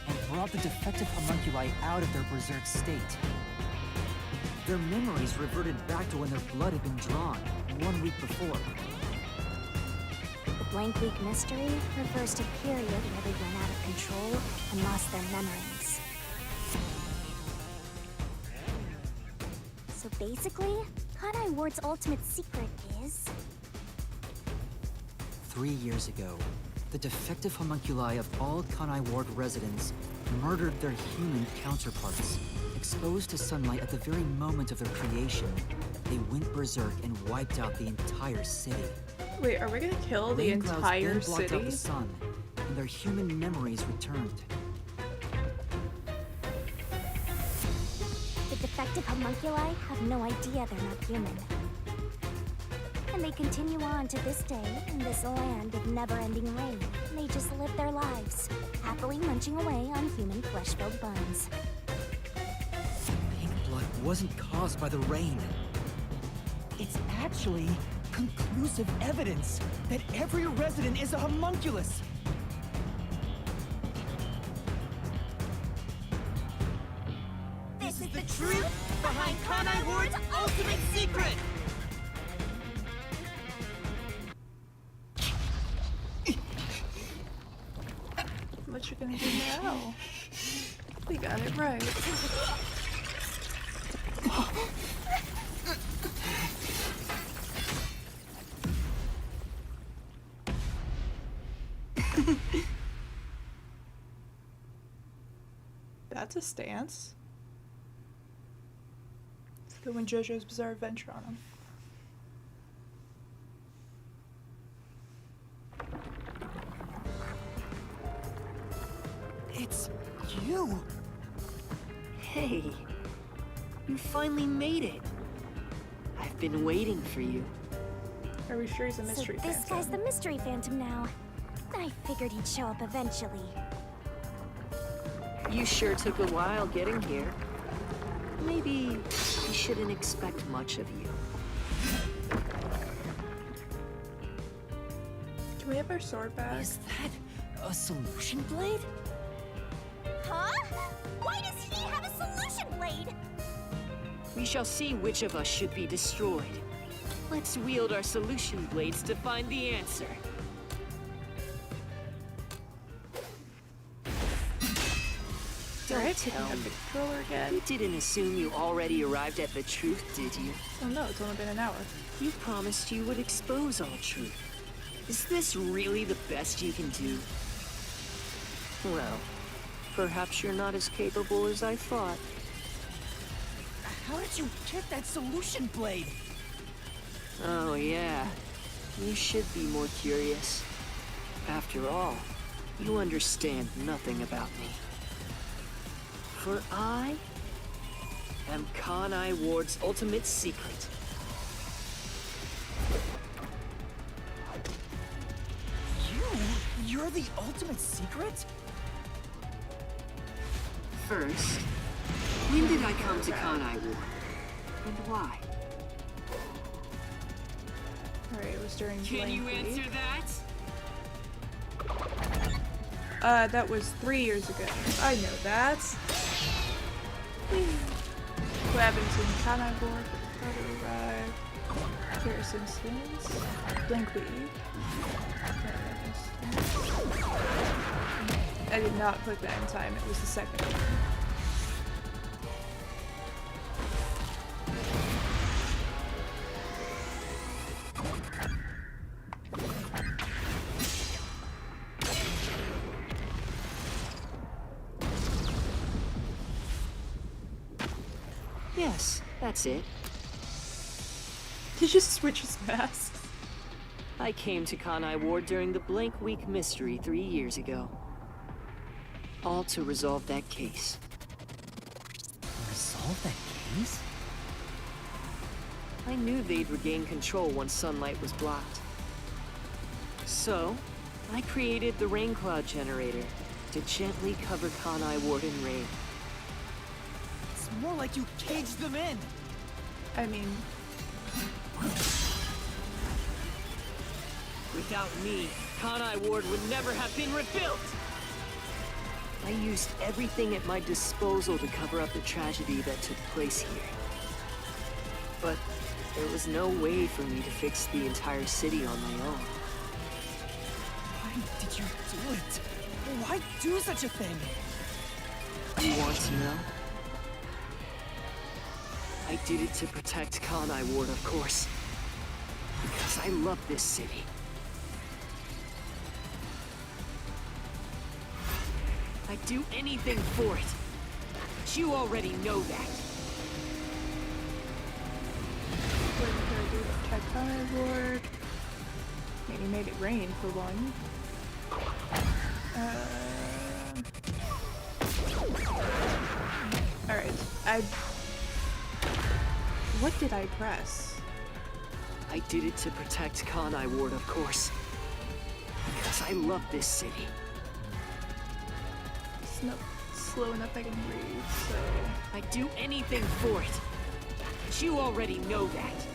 and brought the defective homunculi out of their berserk state. Their memories reverted back to when their blood had been drawn 1 week before. The blank week mystery refers to a period where they went out of control and lost their memories. So basically, Kanai Ward's ultimate secret is... 3 years ago, the defective homunculi of all Kanai Ward residents murdered their human counterparts. Exposed to sunlight at the very moment of their creation, they went berserk and wiped out the entire city. Wait, are we gonna kill the Rain clouds entire then blocked out city? the sun, and their human memories returned. The defective homunculi have no idea they're not human. And they continue on to this day in this land of never-ending rain. They just live their lives, happily munching away on human flesh-filled buns. Pink blood wasn't caused by the rain. It's actually conclusive evidence that every resident is a homunculus. This is the truth behind Kanai Ward's ultimate secret! What you gonna do now? We got it right. That's a stance. Going JoJo's Bizarre Adventure on him. It's you! Hey, you finally made it. I've been waiting for you. Are we sure he's a mystery So this phantom? guy's the mystery phantom now. I figured he'd show up eventually. You sure took a while getting here. Maybe I shouldn't expect much of you. Can we have our sword back? Is that a solution blade? Huh? Why does he have a solution blade? We shall see which of us should be destroyed. Let's wield our solution blades to find the answer. Alright, Don't picking tell up me. the controller again. You didn't assume you already arrived at the truth, did you? Oh no, it's only been an hour. You promised you would expose all truth. Is this really the best you can do? Well, perhaps you're not as capable as I thought. How did you get that solution blade? Oh, yeah. You should be more curious. After all, you understand nothing about me. For I am Kanai Ward's ultimate secret. You're the ultimate secret? First, when did I come to Kanai Ward? And why? Alright, it was during Can Blank you Week. answer that? That was 3 years ago. I know that. What happened to Kanai Ward? Photo arrived. Harrison Skins. Blank Week. I did not click that in time. It was the second one. Yes, that's it. He just switches masks. I came to Kanai Ward during the Blank Week mystery 3 years ago. All to resolve that case. Resolve that case? I knew they'd regain control once sunlight was blocked. So, I created the rain cloud generator to gently cover Kanai Ward in rain. It's more like you caged them in. I mean, Without me, Kanai Ward would never have been rebuilt! I used everything at my disposal to cover up the tragedy that took place here. But there was no way for me to fix the entire city on my own. Why did you do it? Why do such a thing? You want to know? I did it to protect Kanai Ward, of course. Because I love this city. I'd do anything for it. But you already know that. what did I do to protect Kanai Ward? I mean, he made it rain for one. Alright, what did I press? I did it to protect Kanai Ward, of course. Because I love this city. It's not slow enough I can read, so... I'd do anything for it. But you already know that.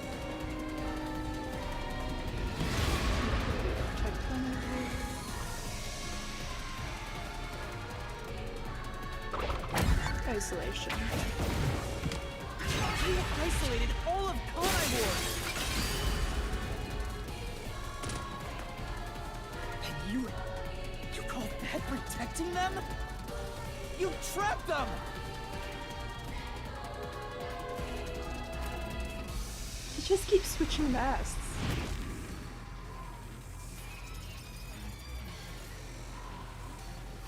Protect Kanai Ward. Isolation. You isolated all of Kanai Ward! And you call that protecting them? You trapped them! He just keeps switching masks.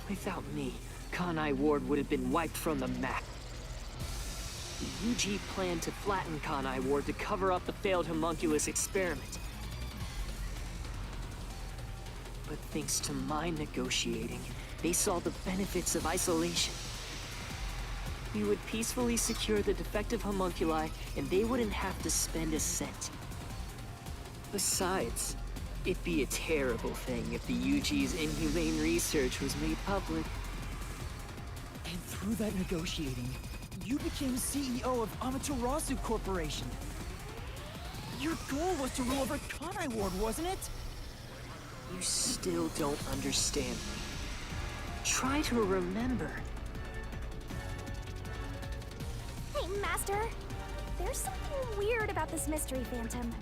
Without me, Kanai Ward would have been wiped from the map. The UG planned to flatten Kanai Ward to cover up the failed homunculus experiment. But thanks to my negotiating, they saw the benefits of isolation. We would peacefully secure the defective homunculi, and they wouldn't have to spend a cent. Besides, it'd be a terrible thing if the UG's inhumane research was made public. And through that negotiating, you became CEO of Amaterasu Corporation. Your goal was to rule over Kanai Ward, wasn't it? You still don't understand me. Try to remember. Hey, Master. There's something weird about this Mystery Phantom.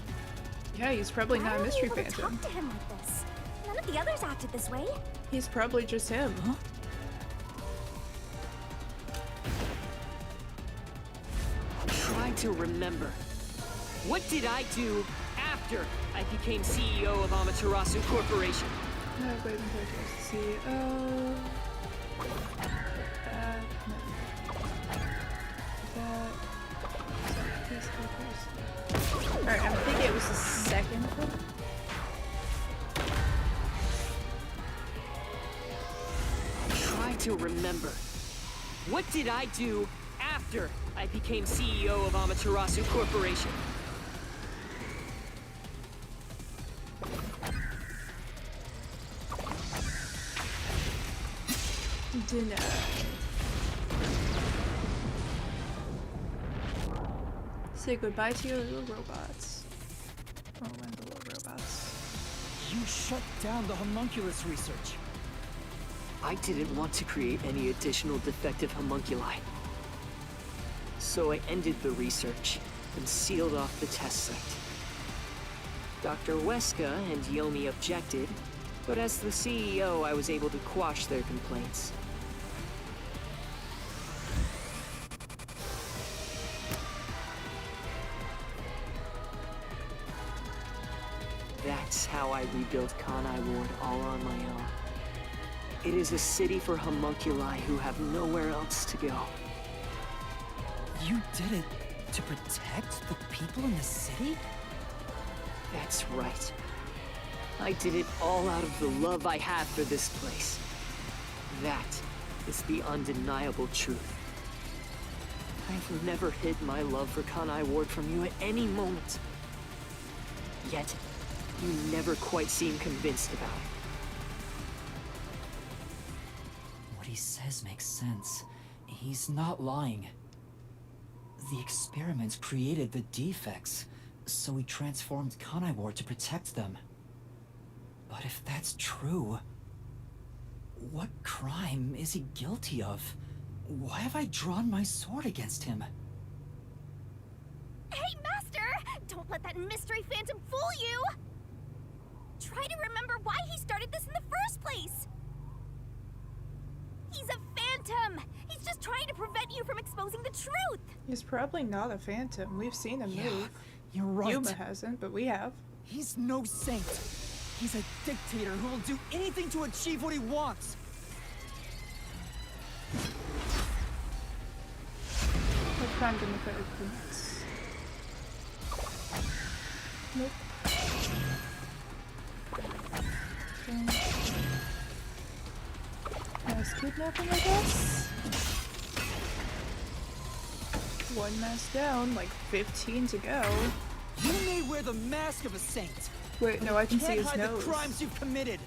Yeah, he's probably not a Why mystery are we able to phantom. talk to him like this? None of the others acted this way. He's probably just him. Try to remember. What did I do after I became CEO of Amaterasu Corporation? No, wait, CEO. Alright, I'm thinking it was the second one. Try to remember. What did I do after I became CEO of Amaterasu Corporation? Dinner. Say goodbye to your little robots. Oh, my little robots. You shut down the homunculus research. I didn't want to create any additional defective homunculi. So I ended the research and sealed off the test site. Dr. Weska and Yomi objected, but as the CEO, I was able to quash their complaints. That's how I rebuilt Kanai Ward all on my own. It is a city for homunculi who have nowhere else to go. You did it to protect the people in the city? That's right. I did it all out of the love I have for this place. That is the undeniable truth. I've never hid my love for Kanai Ward from you at any moment. Yet, you never quite seem convinced about it. What he says makes sense. He's not lying. The experiments created the defects, so we transformed Kanai Ward to protect them. But if that's true, what crime is he guilty of? Why have I drawn my sword against him? Hey, Master! Don't let that Mystery Phantom fool you! Try to remember why he started this in the first place! He's a phantom! He's just trying to prevent you from exposing the truth! He's probably not a phantom. We've seen him move. You're right. Yuma hasn't, but we have. He's no saint. He's a dictator who will do anything to achieve what he wants. What crime democratic commits? Nope. Mass kidnapping, I guess? One mass down, like 15 to go. You may should wear the mask of a saint. Wait, no, I can see Can't his hide nose. the crimes you've committed.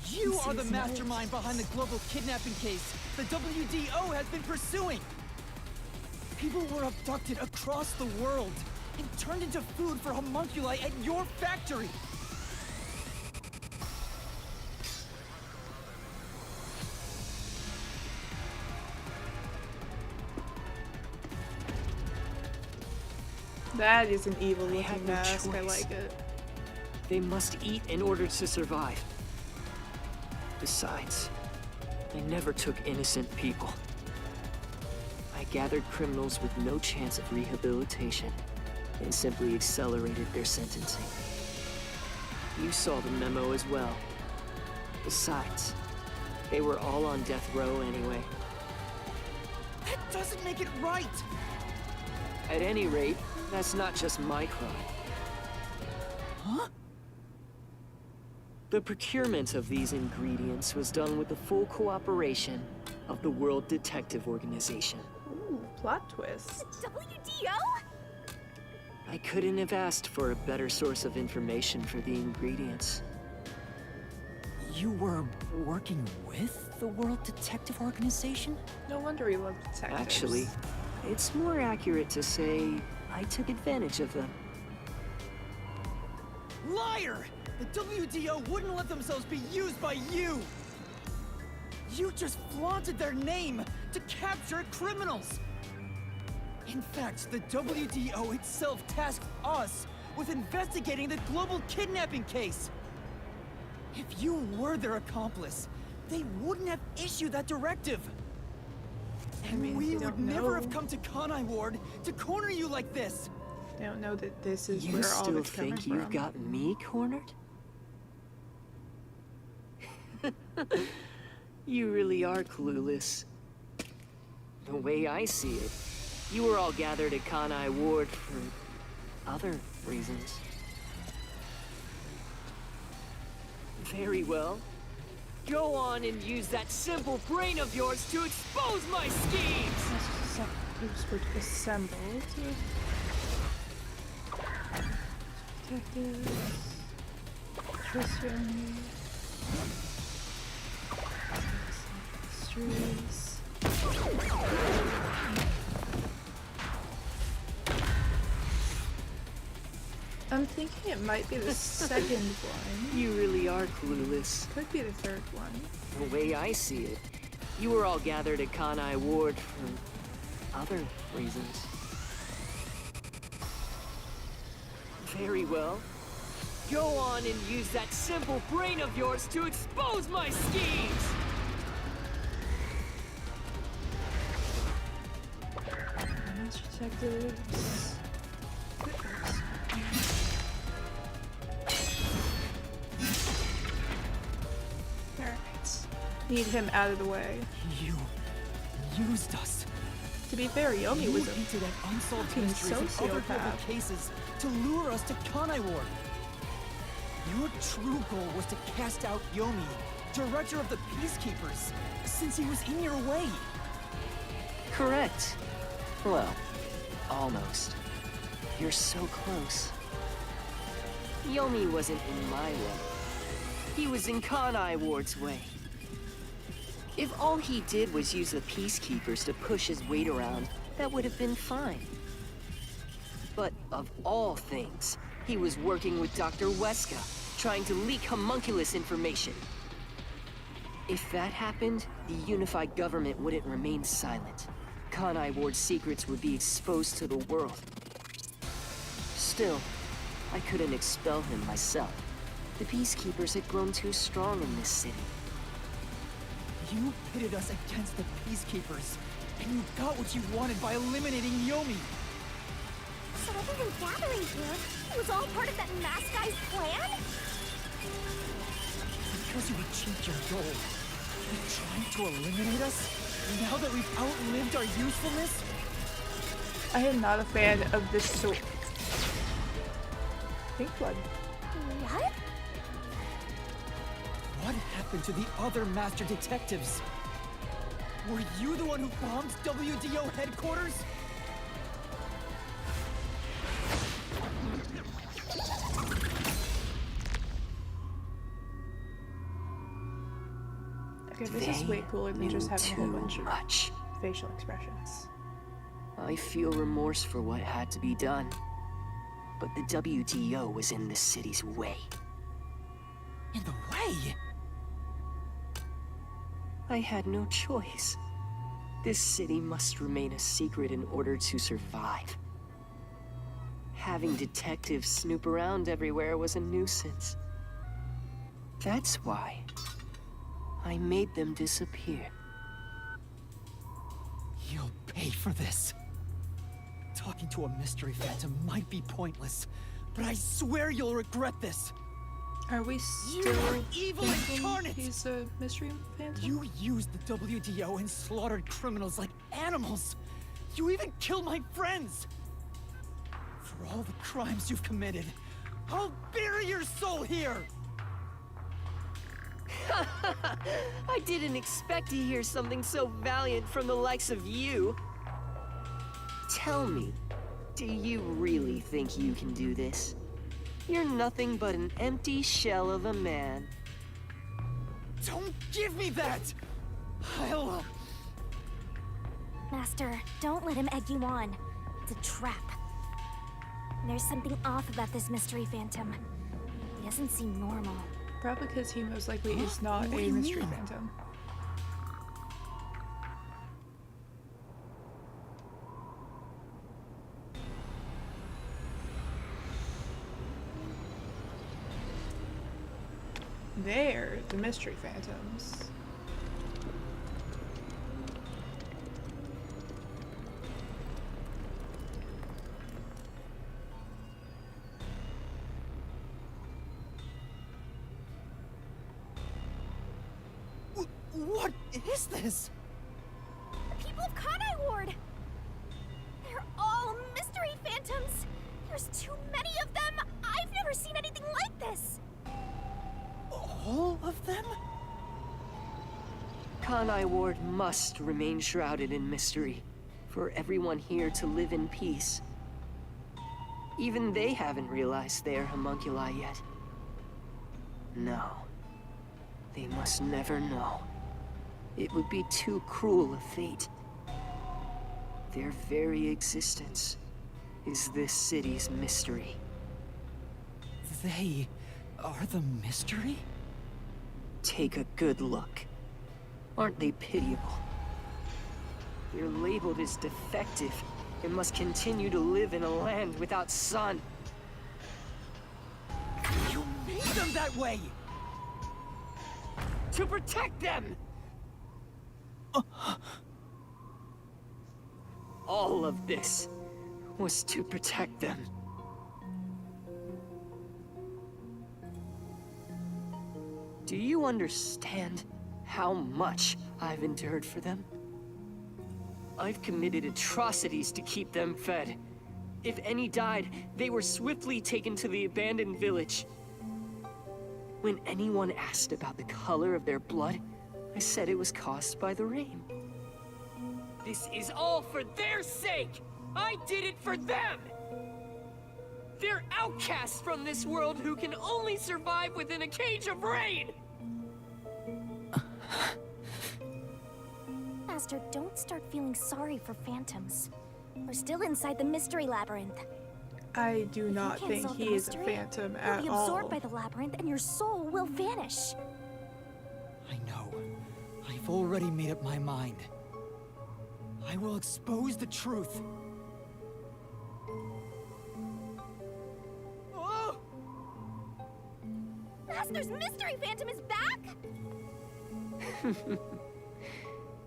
You see are the his mastermind nose. behind the global kidnapping case the WDO has been pursuing. People were abducted across the world and turned into food for homunculi at your factory. That is an evil I had looking no mask. I choice. like it. They must eat in order to survive. Besides, I never took innocent people. I gathered criminals with no chance of rehabilitation and simply accelerated their sentencing. You saw the memo as well. Besides, they were all on death row anyway. That doesn't make it right. At any rate, that's not just my crime. Huh? The procurement of these ingredients was done with the full cooperation of the World Detective Organization. Ooh, plot twist. WDO? I couldn't have asked for a better source of information for the ingredients. You were working with the World Detective Organization? No wonder he loved detectives. Actually, it's more accurate to say I took advantage of them. Liar! The WDO wouldn't let themselves be used by you! You just flaunted their name to capture criminals! In fact, the WDO itself tasked us with investigating the global kidnapping case! If you were their accomplice, they wouldn't have issued that directive! And mean, we they would don't never know. have come to Kanai Ward to corner you like this! I don't know that this is You where all still it's coming think you've from. got me cornered? You really are clueless. The way I see it, you were all gathered at Kanai Ward for other reasons. Very well. Go on and use that simple brain of yours to expose my schemes! Detectives were assembled. Detectives. Tristan. Mysteries. I'm thinking it might be the second one. You really are clueless. Could be the third one. The way I see it, you were all gathered at Kanai Ward for other reasons. Very well. Go on and use that simple brain of yours to expose my schemes! Master detectives. Alright. Need him out of the way. You used us. To be fair, Yomi You was a hinted at unsolved fucking mysteries and other global sociopath. cases to lure us to Kanai Ward. Your true goal was to cast out Yomi, director of the Peacekeepers, since he was in your way. Correct. Well, almost. You're so close. Yomi wasn't in my way. He was in Kanai Ward's way. If all he did was use the Peacekeepers to push his weight around, that would have been fine. But of all things, he was working with Dr. Weska, trying to leak homunculus information. If that happened, the unified government wouldn't remain silent. Kanai Ward's secrets would be exposed to the world. Still, I couldn't expel him myself. The Peacekeepers had grown too strong in this city. You pitted us against the Peacekeepers, and you got what you wanted by eliminating Yomi. So other than gathering here, it was all part of that mask guy's plan? Because you achieved your goal, you're trying to eliminate us? Now that we've outlived our usefulness? I am not a fan of this sort. Pink blood. What? What happened to the other master detectives? Were you the one who bombed WDO headquarters? Okay, this is way cooler than just having a whole bunch of much. facial expressions. I feel remorse for what had to be done. But the WTO was in the city's way. In the way? I had no choice. This city must remain a secret in order to survive. Having detectives snoop around everywhere was a nuisance. That's why I made them disappear. You'll pay for this. Talking to a mystery phantom might be pointless, but I swear you'll regret this. Are we still are evil thinking incarnate! he's a mystery phantom? You used the WDO and slaughtered criminals like animals. You even killed my friends. For all the crimes you've committed, I'll bury your soul here. I didn't expect to hear something so valiant from the likes of you. Tell me, do you really think you can do this? You're nothing but an empty shell of a man. Don't give me that! I'll... Master, don't let him egg you on. It's a trap. There's something off about this mystery phantom. He doesn't seem normal. Probably because he most likely is not What do a you mystery mean? phantom. They're the mystery phantoms. What is this? The people of Kanai Ward! They're all mystery phantoms! There's too many of them! I've never seen anything like this! All of them? Kanai Ward must remain shrouded in mystery for everyone here to live in peace. Even they haven't realized they're homunculi yet. No. They must never know. It would be too cruel a fate. Their very existence is this city's mystery. They are the mystery? Take a good look. Aren't they pitiable? They're labeled as defective and must continue to live in a land without sun. You made them that way! To protect them! All of this was to protect them. Do you understand how much I've endured for them? I've committed atrocities to keep them fed. If any died, they were swiftly taken to the abandoned village. When anyone asked about the color of their blood, I said it was caused by the rain. This is all for their sake! I did it for them! They're outcasts from this world who can only survive within a cage of rain! Master, don't start feeling sorry for phantoms. We're still inside the mystery labyrinth. I do If you not can't think solve the he is a mystery, phantom you'll at be all. absorbed by the labyrinth and your soul will vanish. I know. I've already made up my mind. I will expose the truth. Oh! Master's mystery phantom is back?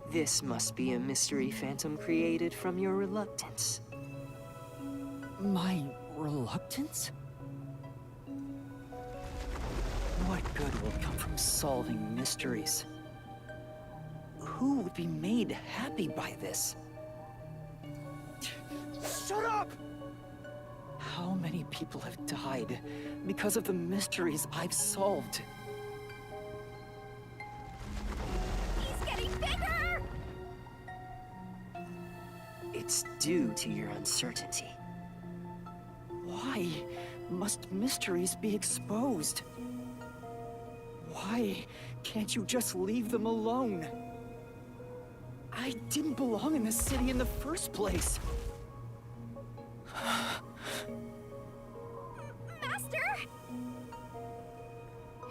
This must be a mystery phantom created from your reluctance. My reluctance? What good will come from solving mysteries? Who would be made happy by this? Shut up! How many people have died because of the mysteries I've solved? He's getting bigger! It's due to your uncertainty. Why must mysteries be exposed? Why can't you just leave them alone? I didn't belong in this city in the first place. Master!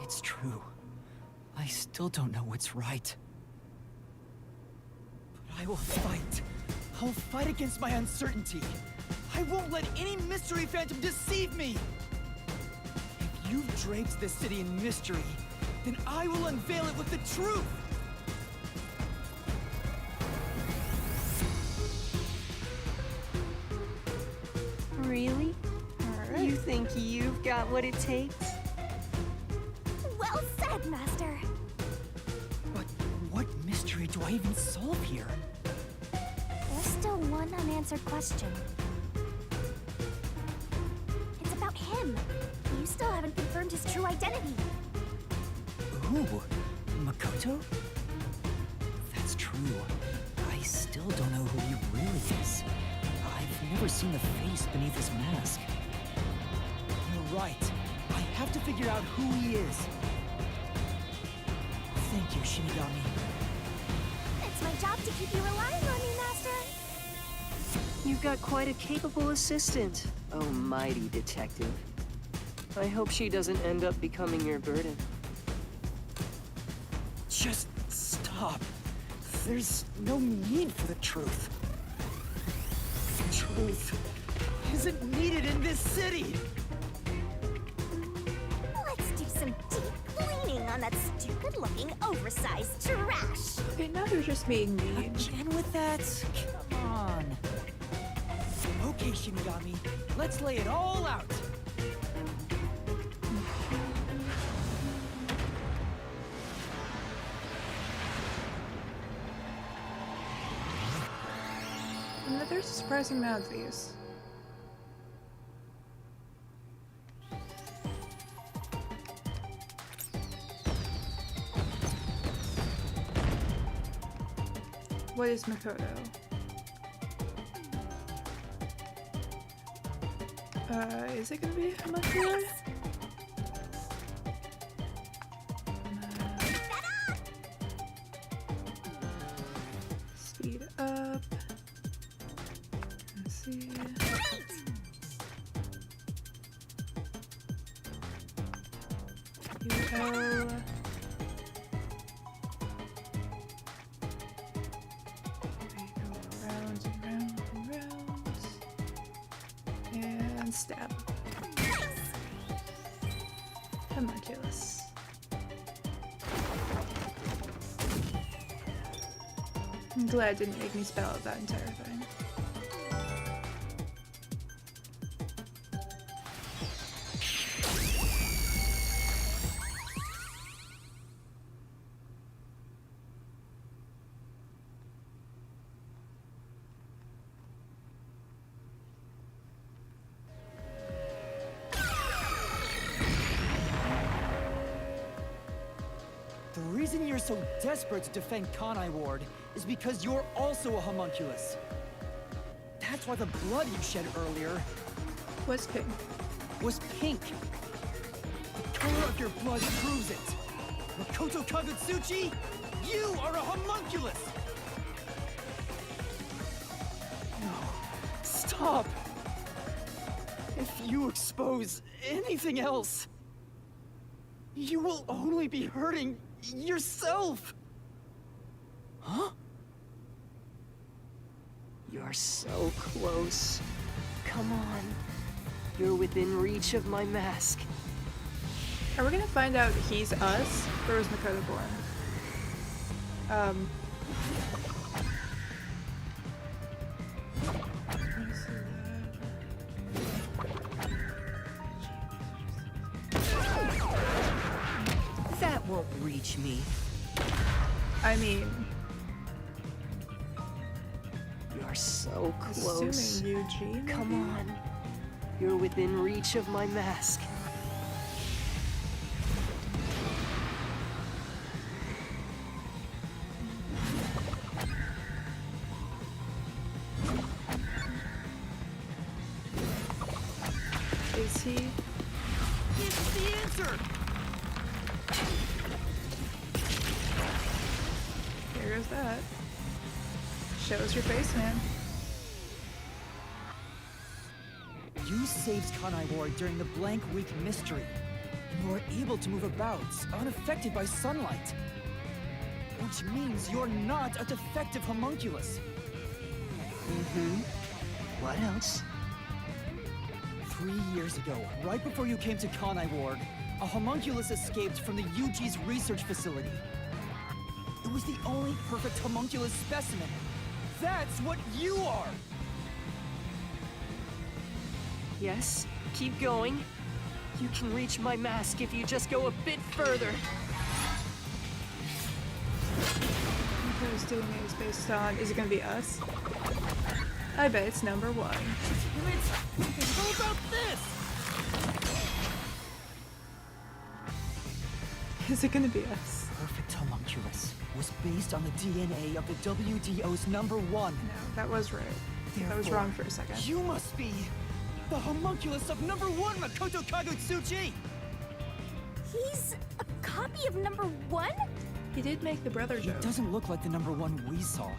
It's true. I still don't know what's right. But I will fight. I'll fight against my uncertainty. I won't let any mystery phantom deceive me! If you've draped this city in mystery, then I will unveil it with the truth! Really? Alright. You think you've got what it takes? Well said, Master. But what mystery do I even solve here? There's still one unanswered question. It's about him. You still haven't confirmed his true identity. Ooh, Makoto? That's true. I still don't know who he really is. I've never seen the face beneath his mask. You're right. I have to figure out who he is. Thank you, Shinigami. It's my job to keep you relying on me, Master. You've got quite a capable assistant, oh mighty detective. I hope she doesn't end up becoming your burden. Just stop. There's no need for the truth. Truth isn't needed in this city. Let's do some deep cleaning on that stupid-looking, oversized trash. Okay, now you're just being mean. Again with that? Come on. Okay, Shinigami, let's lay it all out. And there's a surprising amount of these. What is Makoto? Is it gonna be homuncular? Speed up. Let's see. UL. We go round and round and round. And stab. Homunculus. I'm glad it didn't make me spell out that entire thing. The reason you're so desperate to defend Kanai Ward is because you're also a homunculus. That's why the blood you shed earlier What's pink? was pink. The color of your blood proves it. Makoto Kagutsuchi, you are a homunculus! No, stop! If you expose anything else, you will only be hurting yourself! Huh? You're so close. Come on. You're within reach of my mask. Are we gonna find out he's us, or is Makoto born? That won't reach me. I mean, You're so close. assuming Eugene. Come maybe? on. You're within reach of my mask. Is he? It's the answer! there's that. Show us your face, man. You saved Kanai Ward during the Blank Week mystery. You were able to move about, unaffected by sunlight. Which means you're not a defective homunculus. What else? 3 years ago, right before you came to Kanai Ward, a homunculus escaped from the UG's research facility. It was the only perfect homunculus specimen. That's what you are! Yes, keep going. You can reach my mask if you just go a bit further. Whose DNA is based on? Is it gonna be us? I bet it's number 1. How about this? Is it gonna be us? Perfect homunculus was based on the DNA of the WDO's number 1. No, that was right. That was Therefore, wrong for a second. You must be the homunculus of number 1 Makoto Kagutsuchi! He's a copy of number 1? He did make the brother He joke. doesn't look like the number 1 we saw.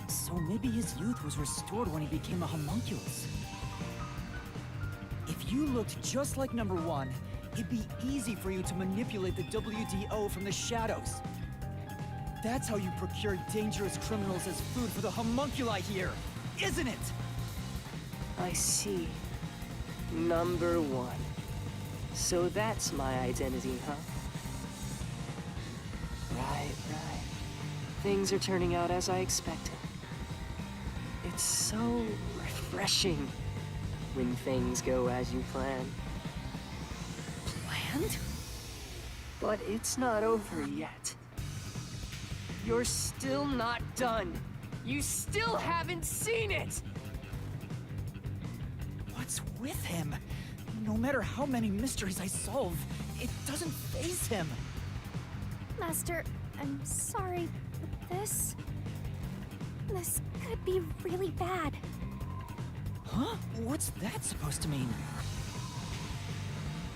So maybe his youth was restored when he became a homunculus. If you looked just like number 1, it'd be easy for you to manipulate the WDO from the shadows. That's how you procure dangerous criminals as food for the homunculi here, isn't it? I see. Number 1. So that's my identity, huh? Right. Things are turning out as I expected. It's so refreshing when things go as you plan. Planned? But it's not over yet. You're still not done. You still haven't seen it! What's with him? No matter how many mysteries I solve, it doesn't faze him. Master, I'm sorry, but this could be really bad. Huh? What's that supposed to mean?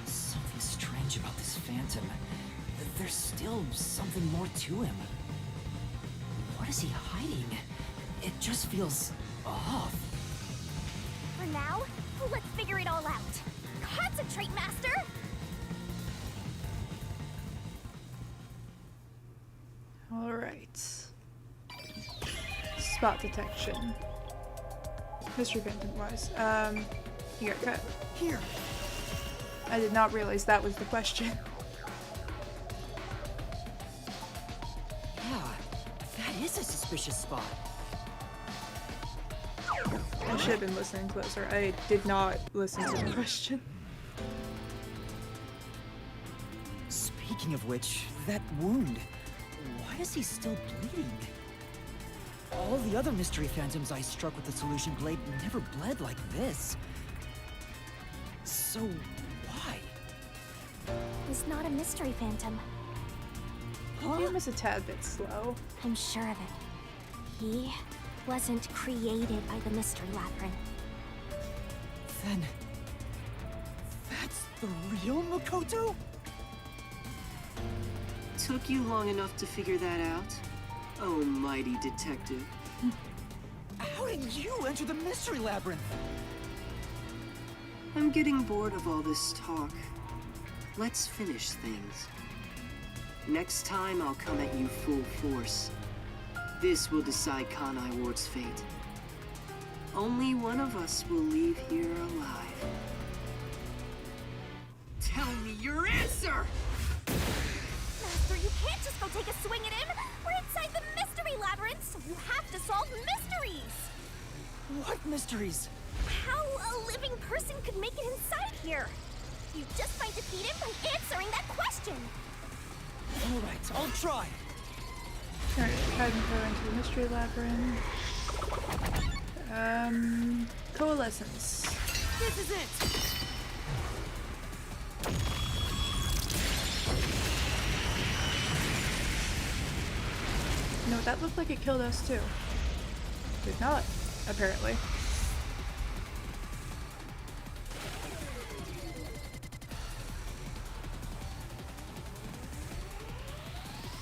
Something strange about this phantom. There's still something more to him. What is he hiding? It just feels off. For now, let's figure it all out. Concentrate, Master! Alright. Spot detection. Mystery Phantom wise. You got cut. Here. I did not realize that was the question. Yeah, that is a suspicious spot. I should have been listening closer. I did not listen to the question. Speaking of which, that wound. Why is he still bleeding? All the other mystery phantoms I struck with the solution blade never bled like this. So, why? He's not a mystery phantom. Game was a tad bit slow. I'm sure of it. He wasn't created by the Mystery Labyrinth. Then... that's the real Makoto? Took you long enough to figure that out? Oh, mighty detective. How did you enter the mystery labyrinth? I'm getting bored of all this talk. Let's finish things. Next time, I'll come at you full force. This will decide Kanai Ward's fate. Only one of us will leave here alive. Tell me your answer! Master, you can't just go take a swing at him! We're inside the Mystery Labyrinth, so you have to solve mysteries! What mysteries? How a living person could make it inside here? You just might defeat him by answering that question! Alright, I'll try. Alright, hide and go into the mystery labyrinth. Coalescence. This is it! No, that looked like it killed us too. Did not, apparently.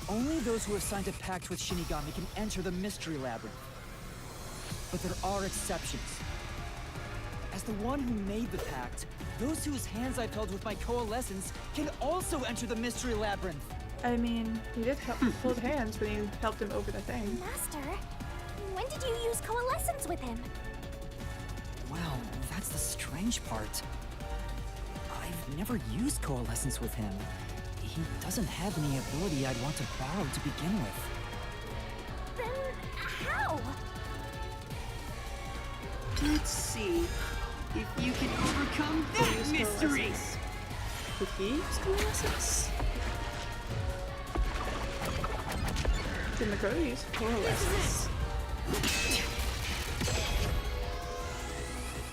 Only those who have signed a pact with Shinigami can enter the Mystery Labyrinth. But there are exceptions. As the one who made the pact, those whose hands I've held with my coalescence can also enter the Mystery Labyrinth. I mean, you did hold hands when you helped him over the thing. Master, when did you use coalescence with him? Well, that's the strange part. I've never used coalescence with him. He doesn't have any ability I'd want to borrow to begin with. Then how? Let's see if you can overcome that Use mystery. coalescence. Did he use coalescence? Did Makoto use coalescence?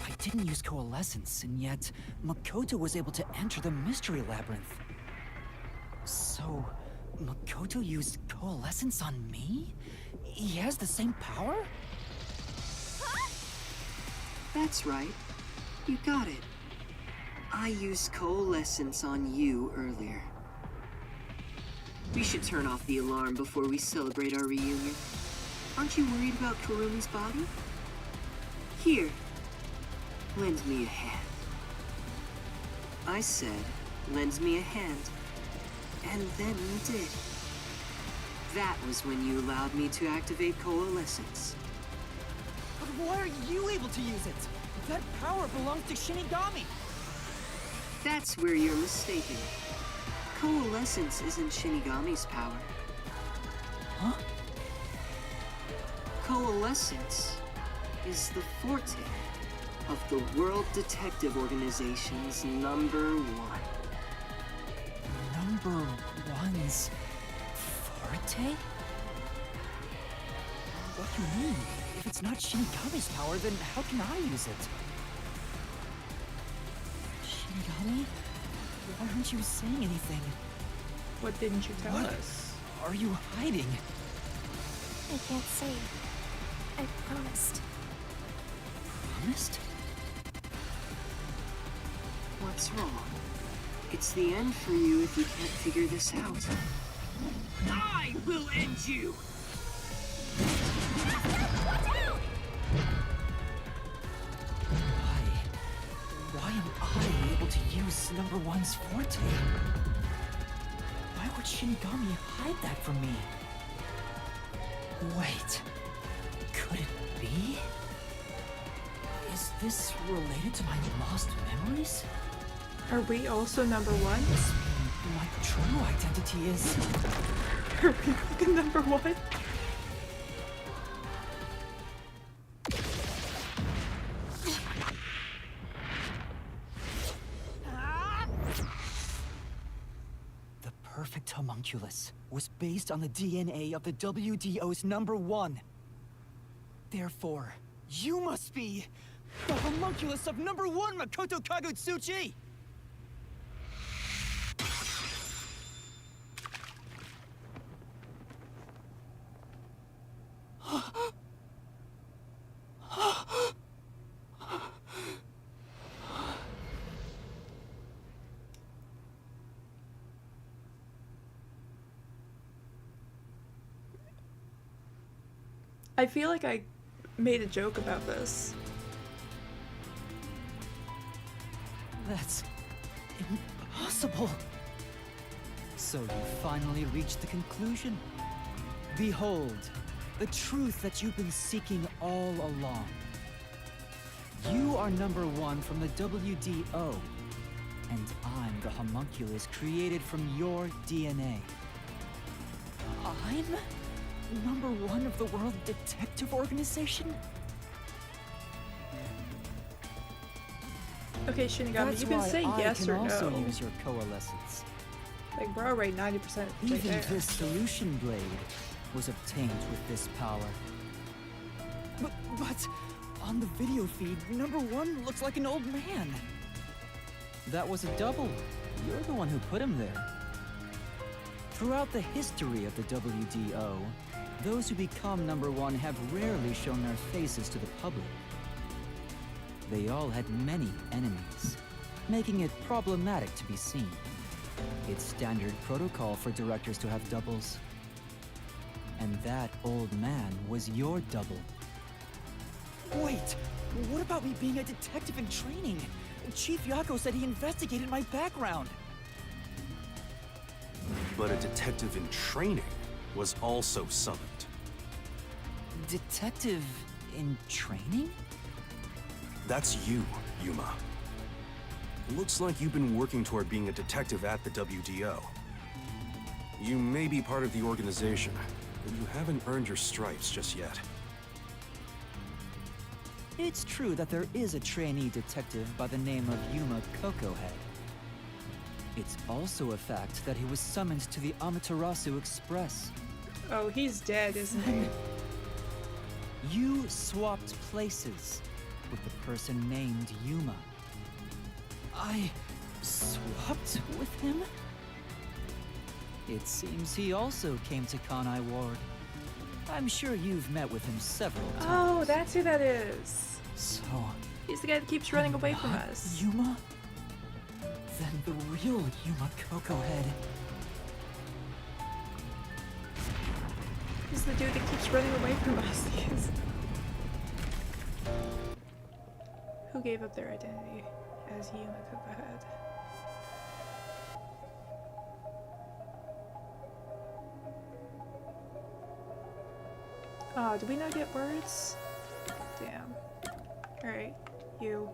I didn't use coalescence, and yet Makoto was able to enter the Mystery Labyrinth. So, Makoto used coalescence on me? He has the same power? That's right. You got it. I used coalescence on you earlier. We should turn off the alarm before we celebrate our reunion. Aren't you worried about Kurumi's body? Here, lend me a hand. I said, lend me a hand. And then you did. That was when you allowed me to activate coalescence. But why are you able to use it? That power belongs to Shinigami. That's where you're mistaken. Coalescence isn't Shinigami's power. Huh? Coalescence is the forte of the World Detective Organization's #1. Number one's forte? What do you mean? If it's not Shinigami's power, then how can I use it? Shinigami? Why aren't you saying anything? What didn't you tell What? us? Are you hiding? I can't say. I promised. Promised? What's wrong? It's the end for you if you can't figure this out. I will end you! Why am I able to use number one's forte? Why would Shinigami hide that from me? Wait, could it be? Is this related to my lost memories? Are we also number one? This mean my true identity is... Are we fucking number one? The perfect homunculus was based on the DNA of the WDO's #1. Therefore, you must be the homunculus of #1 Makoto Kagutsuchi! I feel like I made a joke about this. That's impossible. So you finally reached the conclusion. Behold, the truth that you've been seeking all along. You are #1 from the WDO, and I'm the homunculus created from your DNA. I'm #1 of the World Detective Organization? Okay, Shinigami, That's you can why say I yes can or also no. use your coalescence. Like, we're already 90% right Even there. this solution blade was obtained with this power. But on the video feed, #1 looks like an old man. That was a double. You're the one who put him there. Throughout the history of the WDO, those who become #1 have rarely shown their faces to the public. They all had many enemies, making it problematic to be seen. It's standard protocol for directors to have doubles. And that old man was your double. Wait, what about me being a detective in training? Chief Yako said he investigated my background. But a detective in training was also summoned. Detective in training? That's you, Yuma. Looks like you've been working toward being a detective at the WDO. You may be part of the organization, but you haven't earned your stripes just yet. It's true that there is a trainee detective by the name of Yuma Cocohead. It's also a fact that he was summoned to the Amaterasu Express. Oh, he's dead, isn't he? You swapped places with the person named Yuma. I swapped with him? It seems he also came to Kanai Ward. I'm sure you've met with him several times. Oh, that's who that is. So, He's the guy that keeps running away from not us. Yuma? Then the real Yuma Cocohead. He's the dude that keeps running away from us. Who gave up their identity as Yuma Cocohead? Oh, did we not get words? Damn. Alright, you.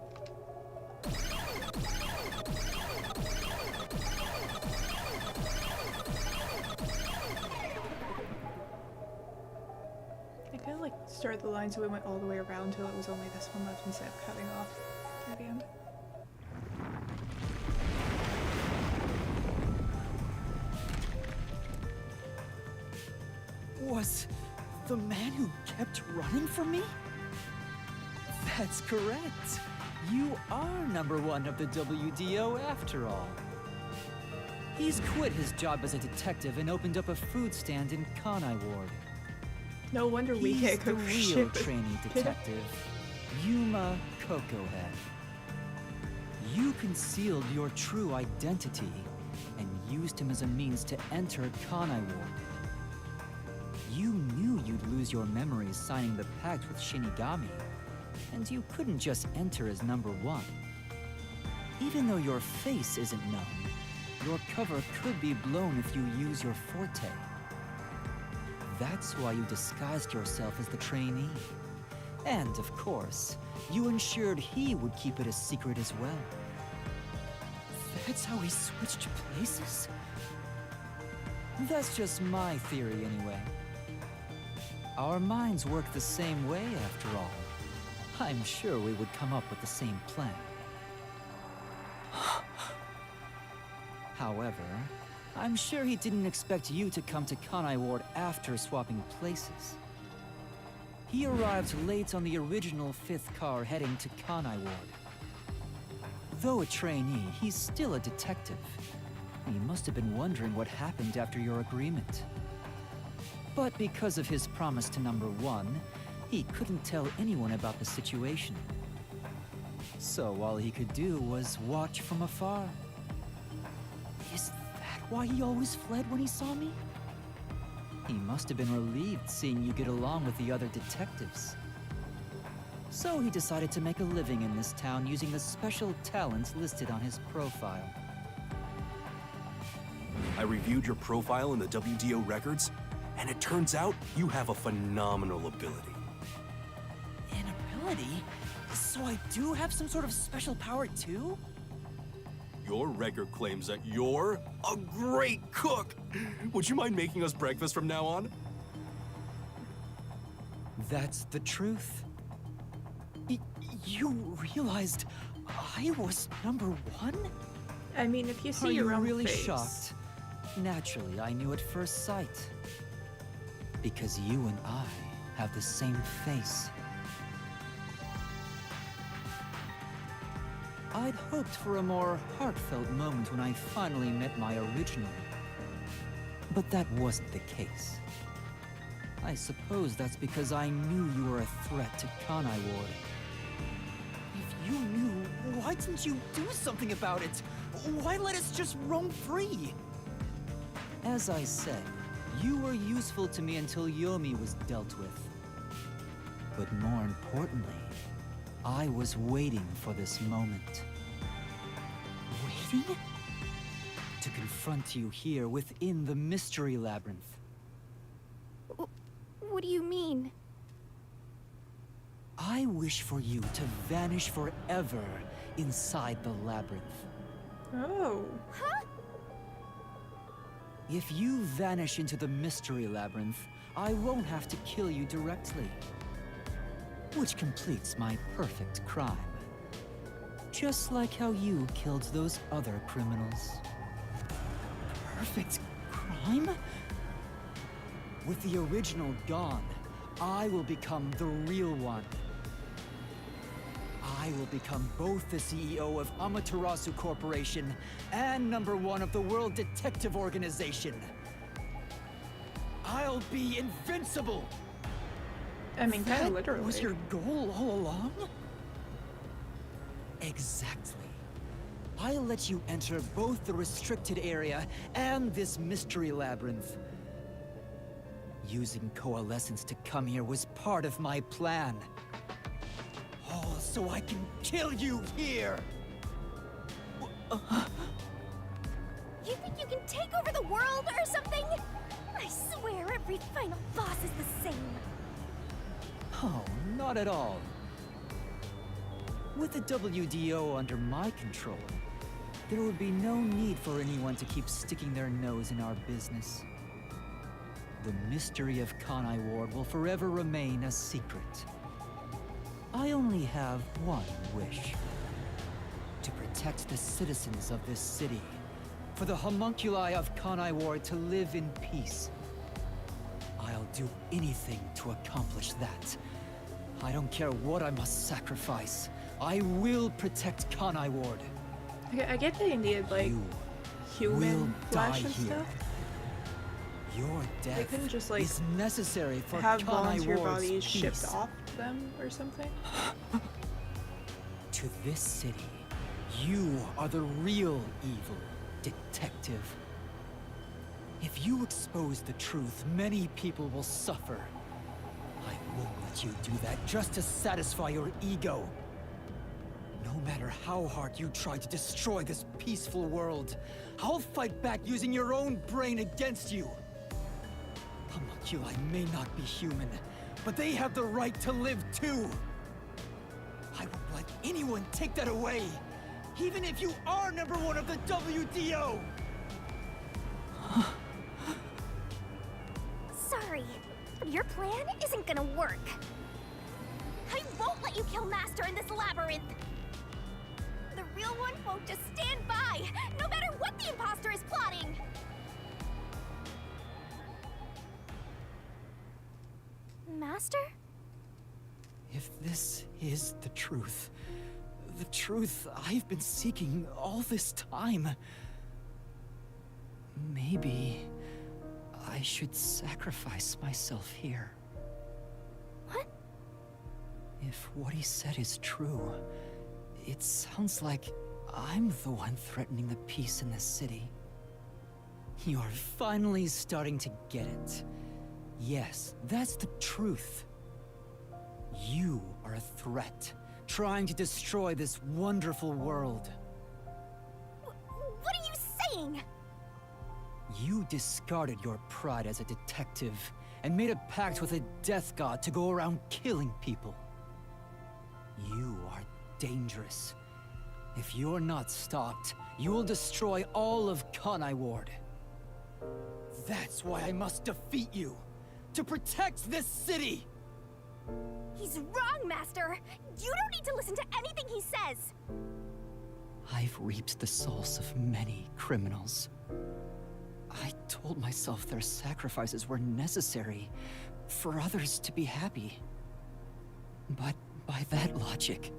I kind of like started the line so we went all the way around until it was only this one left instead of cutting off at the end. Was the man who kept running from me? That's correct. You are #1 of the WDO after all. He's quit his job as a detective and opened up a food stand in Kanai Ward. No wonder we He's can't the go real ship. trainee detective, Yuma Cocohead. You concealed your true identity and used him as a means to enter Kanai Ward. You knew you'd lose your memories signing the pact with Shinigami, and you couldn't just enter as #1. Even though your face isn't known, your cover could be blown if you use your forte. That's why you disguised yourself as the trainee. And, of course, you ensured he would keep it a secret as well. That's how we switched places? That's just my theory, anyway. Our minds work the same way, after all. I'm sure we would come up with the same plan. However, I'm sure he didn't expect you to come to Kanai Ward after swapping places. He arrived late on the original 5th car heading to Kanai Ward. Though a trainee, he's still a detective. He must have been wondering what happened after your agreement. But because of his promise to #1, he couldn't tell anyone about the situation. So all he could do was watch from afar. Is that why he always fled when he saw me? He must have been relieved seeing you get along with the other detectives. So he decided to make a living in this town using the special talents listed on his profile. I reviewed your profile in the WDO records, and it turns out you have a phenomenal ability. An ability? So I do have some sort of special power too? Your record claims that you're a great cook. Would you mind making us breakfast from now on? That's the truth. You realized I was #1? I mean, if you see Are your you own really face. shocked? Naturally, I knew at first sight. Because you and I have the same face. I'd hoped for a more heartfelt moment when I finally met my original. But that wasn't the case. I suppose that's because I knew you were a threat to Kanai Ward. If you knew, why didn't you do something about it? Why let us just roam free? As I said, You were useful to me until Yomi was dealt with. But more importantly, I was waiting for this moment. Waiting? To confront you here within the Mystery Labyrinth. What do you mean? I wish for you to vanish forever inside the labyrinth. Oh. Huh? If you vanish into the Mystery Labyrinth, I won't have to kill you directly. Which completes my perfect crime. Just like how you killed those other criminals. Perfect crime? With the original gone, I will become the real one. I will become both the CEO of Amaterasu Corporation and #1 of the World Detective Organization. I'll be invincible! I mean, kind of That literally. was your goal all along? Exactly. I'll let you enter both the restricted area and this mystery labyrinth. Using Coalescence to come here was part of my plan. All so I can kill you here! You think you can take over the world or something? I swear every final boss is the same. Oh, not at all. With the WDO under my control, there would be no need for anyone to keep sticking their nose in our business. The mystery of Kanai Ward will forever remain a secret. I only have one wish. To protect the citizens of this city. For the homunculi of Kanai Ward to live in peace. I'll do anything to accomplish that. I don't care what I must sacrifice. I will protect Kanai Ward. Okay, I get they needed like You human will flesh die and here. stuff. Your death couldn't just, like, is necessary for Have Kanai volunteer Ward's bodies shipped peace. off to them or something. To this city, you are the real evil, detective. If you expose the truth, many people will suffer. I won't let you do that just to satisfy your ego. No matter how hard you try to destroy this peaceful world, I'll fight back using your own brain against you. Homunculi may not be human, but they have the right to live too. I won't let anyone take that away, even if you are #1 of the WDO! Sorry, but your plan isn't gonna work. I won't let you kill Master in this labyrinth. The real one won't just stand by, no matter what the imposter is plotting. Master? If this is the truth I've been seeking all this time, maybe I should sacrifice myself here. What? If what he said is true, it sounds like I'm the one threatening the peace in this city. You're finally starting to get it. Yes, that's the truth. You are a threat, trying to destroy this wonderful world. What are you saying? You discarded your pride as a detective and made a pact with a death god to go around killing people. You are dangerous. If you're not stopped, you will destroy all of Kanai Ward. That's why I must defeat you, to protect this city! He's wrong, Master! You don't need to listen to anything he says! I've reaped the souls of many criminals. I told myself their sacrifices were necessary for others to be happy. But by that logic,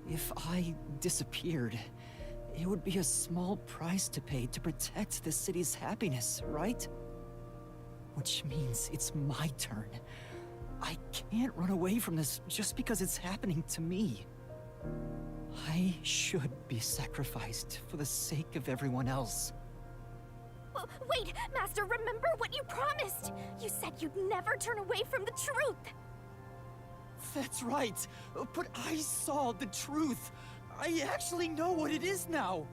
if I disappeared, it would be a small price to pay to protect the city's happiness, right? Which means it's my turn. I can't run away from this just because it's happening to me. I should be sacrificed for the sake of everyone else. Wait, Master, remember what you promised! You said you'd never turn away from the truth! That's right. But I saw the truth. I actually know what it is now.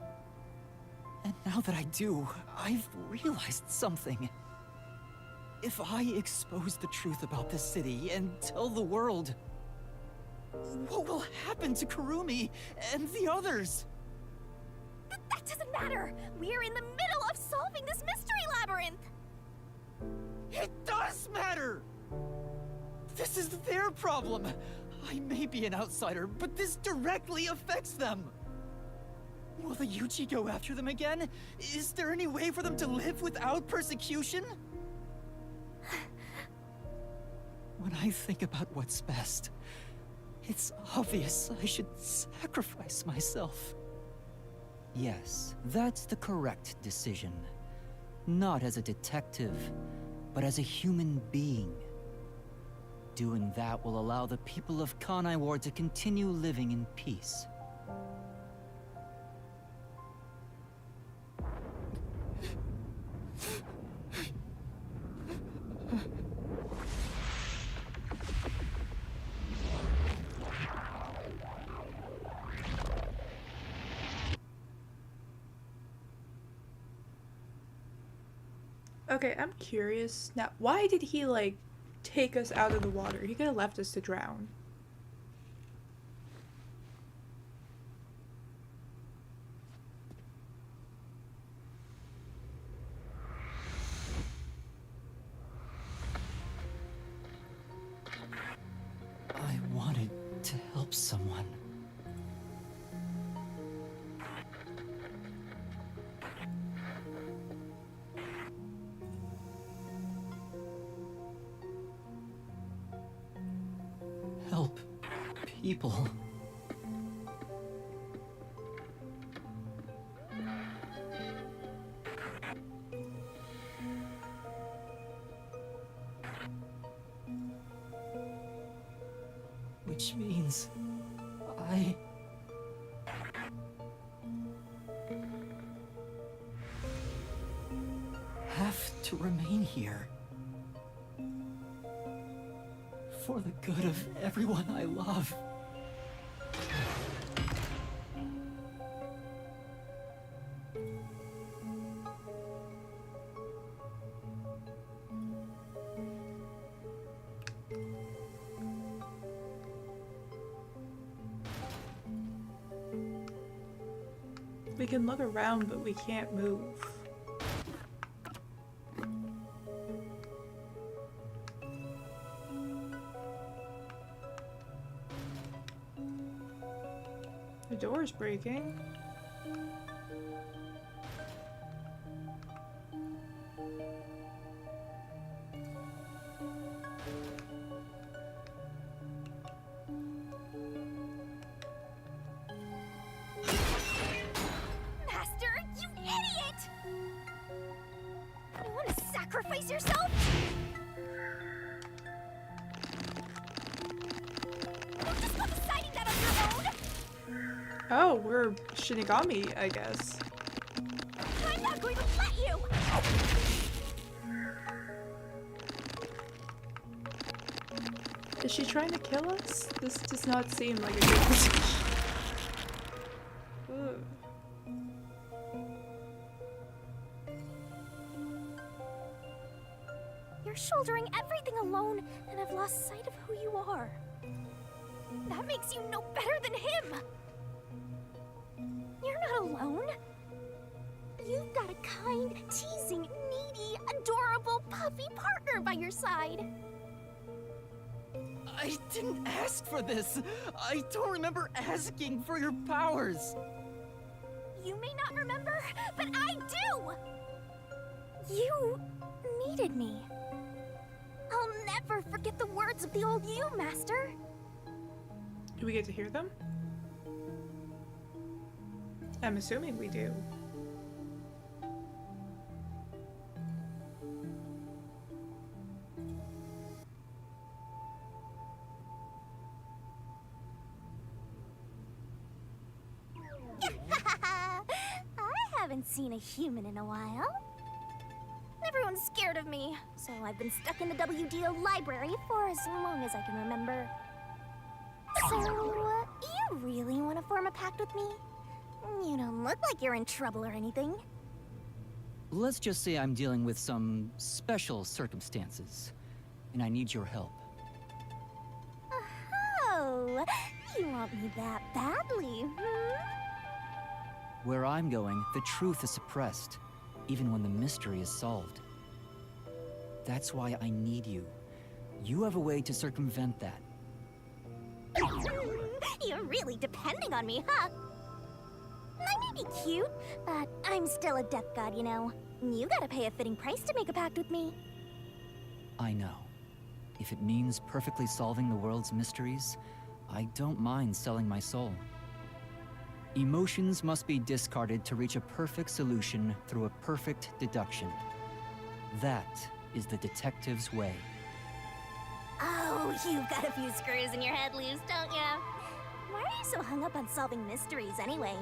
And now that I do, I've realized something. If I expose the truth about this city and tell the world, what will happen to Kurumi and the others? That doesn't matter! We're in the middle of solving this mystery labyrinth! It does matter! This is their problem. I may be an outsider, but this directly affects them. Will the Yuji go after them again? Is there any way for them to live without persecution? When I think about what's best, it's obvious I should sacrifice myself. Yes, that's the correct decision. Not as a detective, but as a human being. Doing that will allow the people of Kanai Ward to continue living in peace. Okay, I'm curious now. Why did he, like, take us out of the water? He could have left us to drown. I wanted to help someone. Help people. Which means I have to remain here. For the good of everyone I love. We can look around, but we can't move. The door's breaking. Master, you idiot! You want to sacrifice yourself? You just got deciding that on your own? Oh, we're Shinigami, I guess. I'm not going to let you! Is she trying to kill us? This does not seem like a good position. Ugh. You're shouldering everything alone and have lost sight of who you are. That makes you no better than him! You're not alone. You've got a kind, teasing, needy, adorable, puffy partner by your side. I didn't ask for this. I don't remember asking for your powers. You may not remember, but I do! You needed me. I'll never forget the words of the old you, Master. Do we get to hear them? I'm assuming we do. I haven't seen a human in a while. Everyone's scared of me, so I've been stuck in the WDO library for as long as I can remember. So, you really want to form a pact with me? You don't look like you're in trouble or anything. Let's just say I'm dealing with some special circumstances, and I need your help. Oh, you want me that badly, Where I'm going, the truth is suppressed, even when the mystery is solved. That's why I need you. You have a way to circumvent that. You're really depending on me, huh? I may be cute, but I'm still a death god, you know. You gotta pay a fitting price to make a pact with me. I know. If it means perfectly solving the world's mysteries, I don't mind selling my soul. Emotions must be discarded to reach a perfect solution through a perfect deduction. That is the detective's way. Oh, you've got a few screws in your head loose, don't ya? Why are you so hung up on solving mysteries anyway?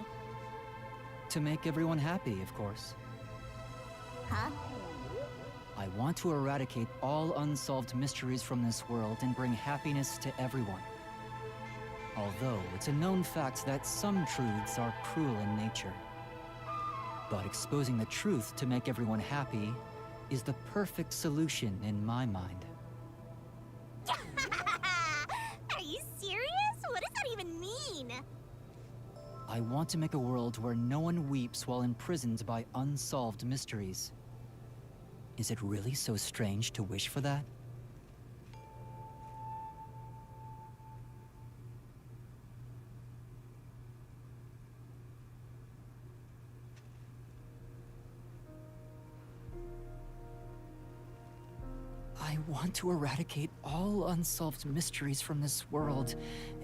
To make everyone happy, of course. Huh? I want to eradicate all unsolved mysteries from this world and bring happiness to everyone. Although it's a known fact that some truths are cruel in nature. But exposing the truth to make everyone happy is the perfect solution in my mind. Are you serious? What does that even mean? I want to make a world where no one weeps while imprisoned by unsolved mysteries. Is it really so strange to wish for that? I want to eradicate all unsolved mysteries from this world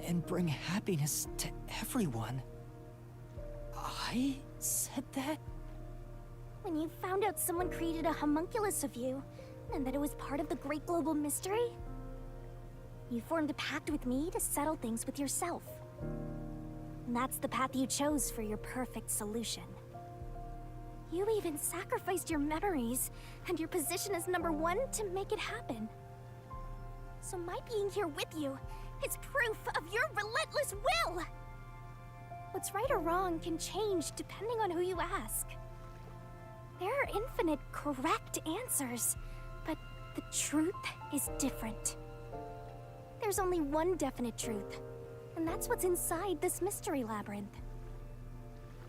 and bring happiness to everyone. I said that? When you found out someone created a homunculus of you, and that it was part of the great global mystery, you formed a pact with me to settle things with yourself. And that's the path you chose for your perfect solution. You even sacrificed your memories and your position as #1 to make it happen. So my being here with you is proof of your relentless will! What's right or wrong can change depending on who you ask. There are infinite correct answers, but the truth is different. There's only one definite truth, and that's what's inside this mystery labyrinth.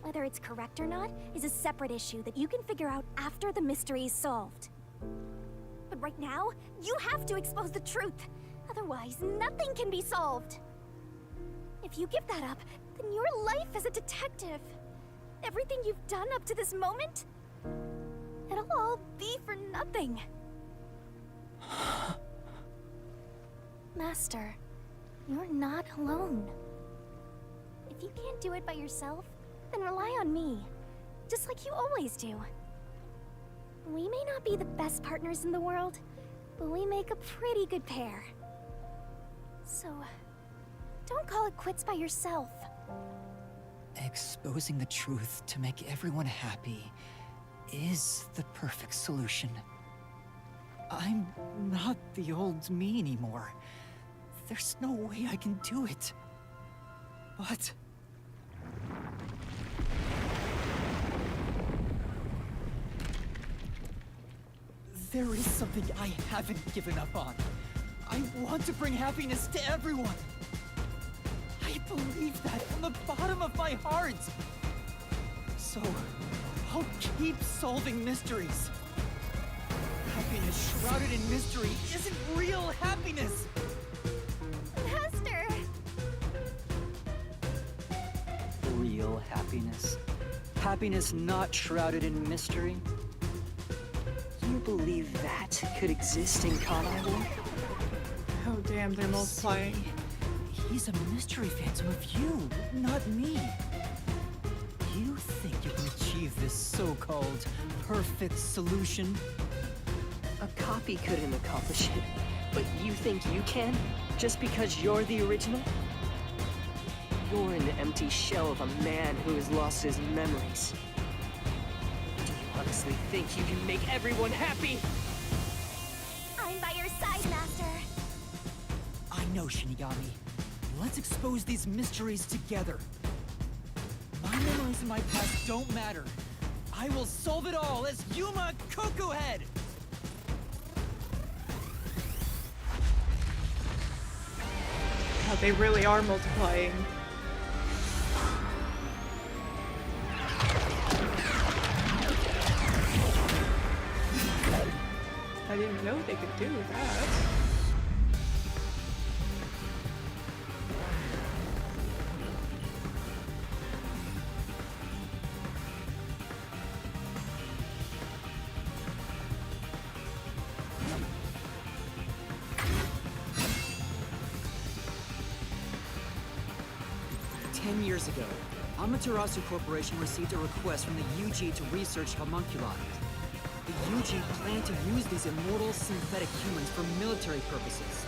Whether it's correct or not is a separate issue that you can figure out after the mystery is solved. But right now, you have to expose the truth. Otherwise, nothing can be solved. If you give that up, then your life as a detective, everything you've done up to this moment, it'll all be for nothing. Master, you're not alone. If you can't do it by yourself, then rely on me, just like you always do. We may not be the best partners in the world, but we make a pretty good pair. So, don't call it quits by yourself. Exposing the truth to make everyone happy is the perfect solution. I'm not the old me anymore. There's no way I can do it. But... there is something I haven't given up on. I want to bring happiness to everyone. I believe that from the bottom of my heart. So, I'll keep solving mysteries. Happiness shrouded in mystery isn't real happiness. Master! Real happiness. Happiness not shrouded in mystery. You believe that could exist in Kanai Ward? Oh damn, they're multiplying. He's a mystery phantom of you, not me. You think you can achieve this so-called perfect solution? A copy couldn't accomplish it, but you think you can? Just because you're the original? You're an empty shell of a man who has lost his memories. Do you honestly think you can make everyone happy? I'm by your side, Master. I know, Shinigami. Let's expose these mysteries together. My memories and my past don't matter. I will solve it all as Yuma Kokuhead! God, they really are multiplying. I didn't know they could do that. Years ago, Amaterasu Corporation received a request from the UG to research homunculi. The UG planned to use these immortal synthetic humans for military purposes.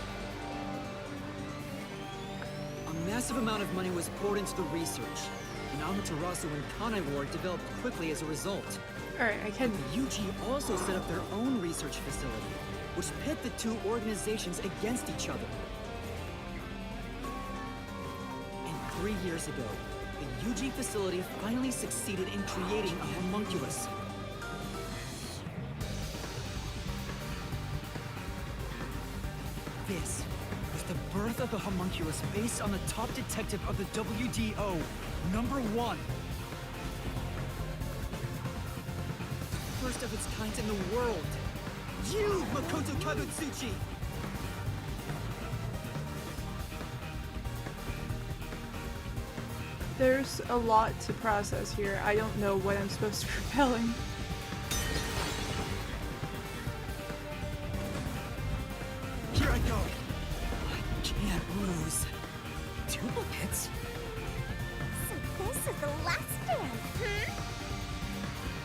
A massive amount of money was poured into the research, and Amaterasu and Kanai Ward developed quickly as a result. Alright, I can. The UG also set up their own research facility, which pit the two organizations against each other. 3 years ago, the UG facility finally succeeded in creating a homunculus. This was the birth of the homunculus based on the top detective of the WDO, #1. The first of its kind in the world. You, Makoto Kagutsuchi! There's a lot to process here. I don't know what I'm supposed to be repelling. Here I go! I can't lose. Duplicates? So this is the last stand,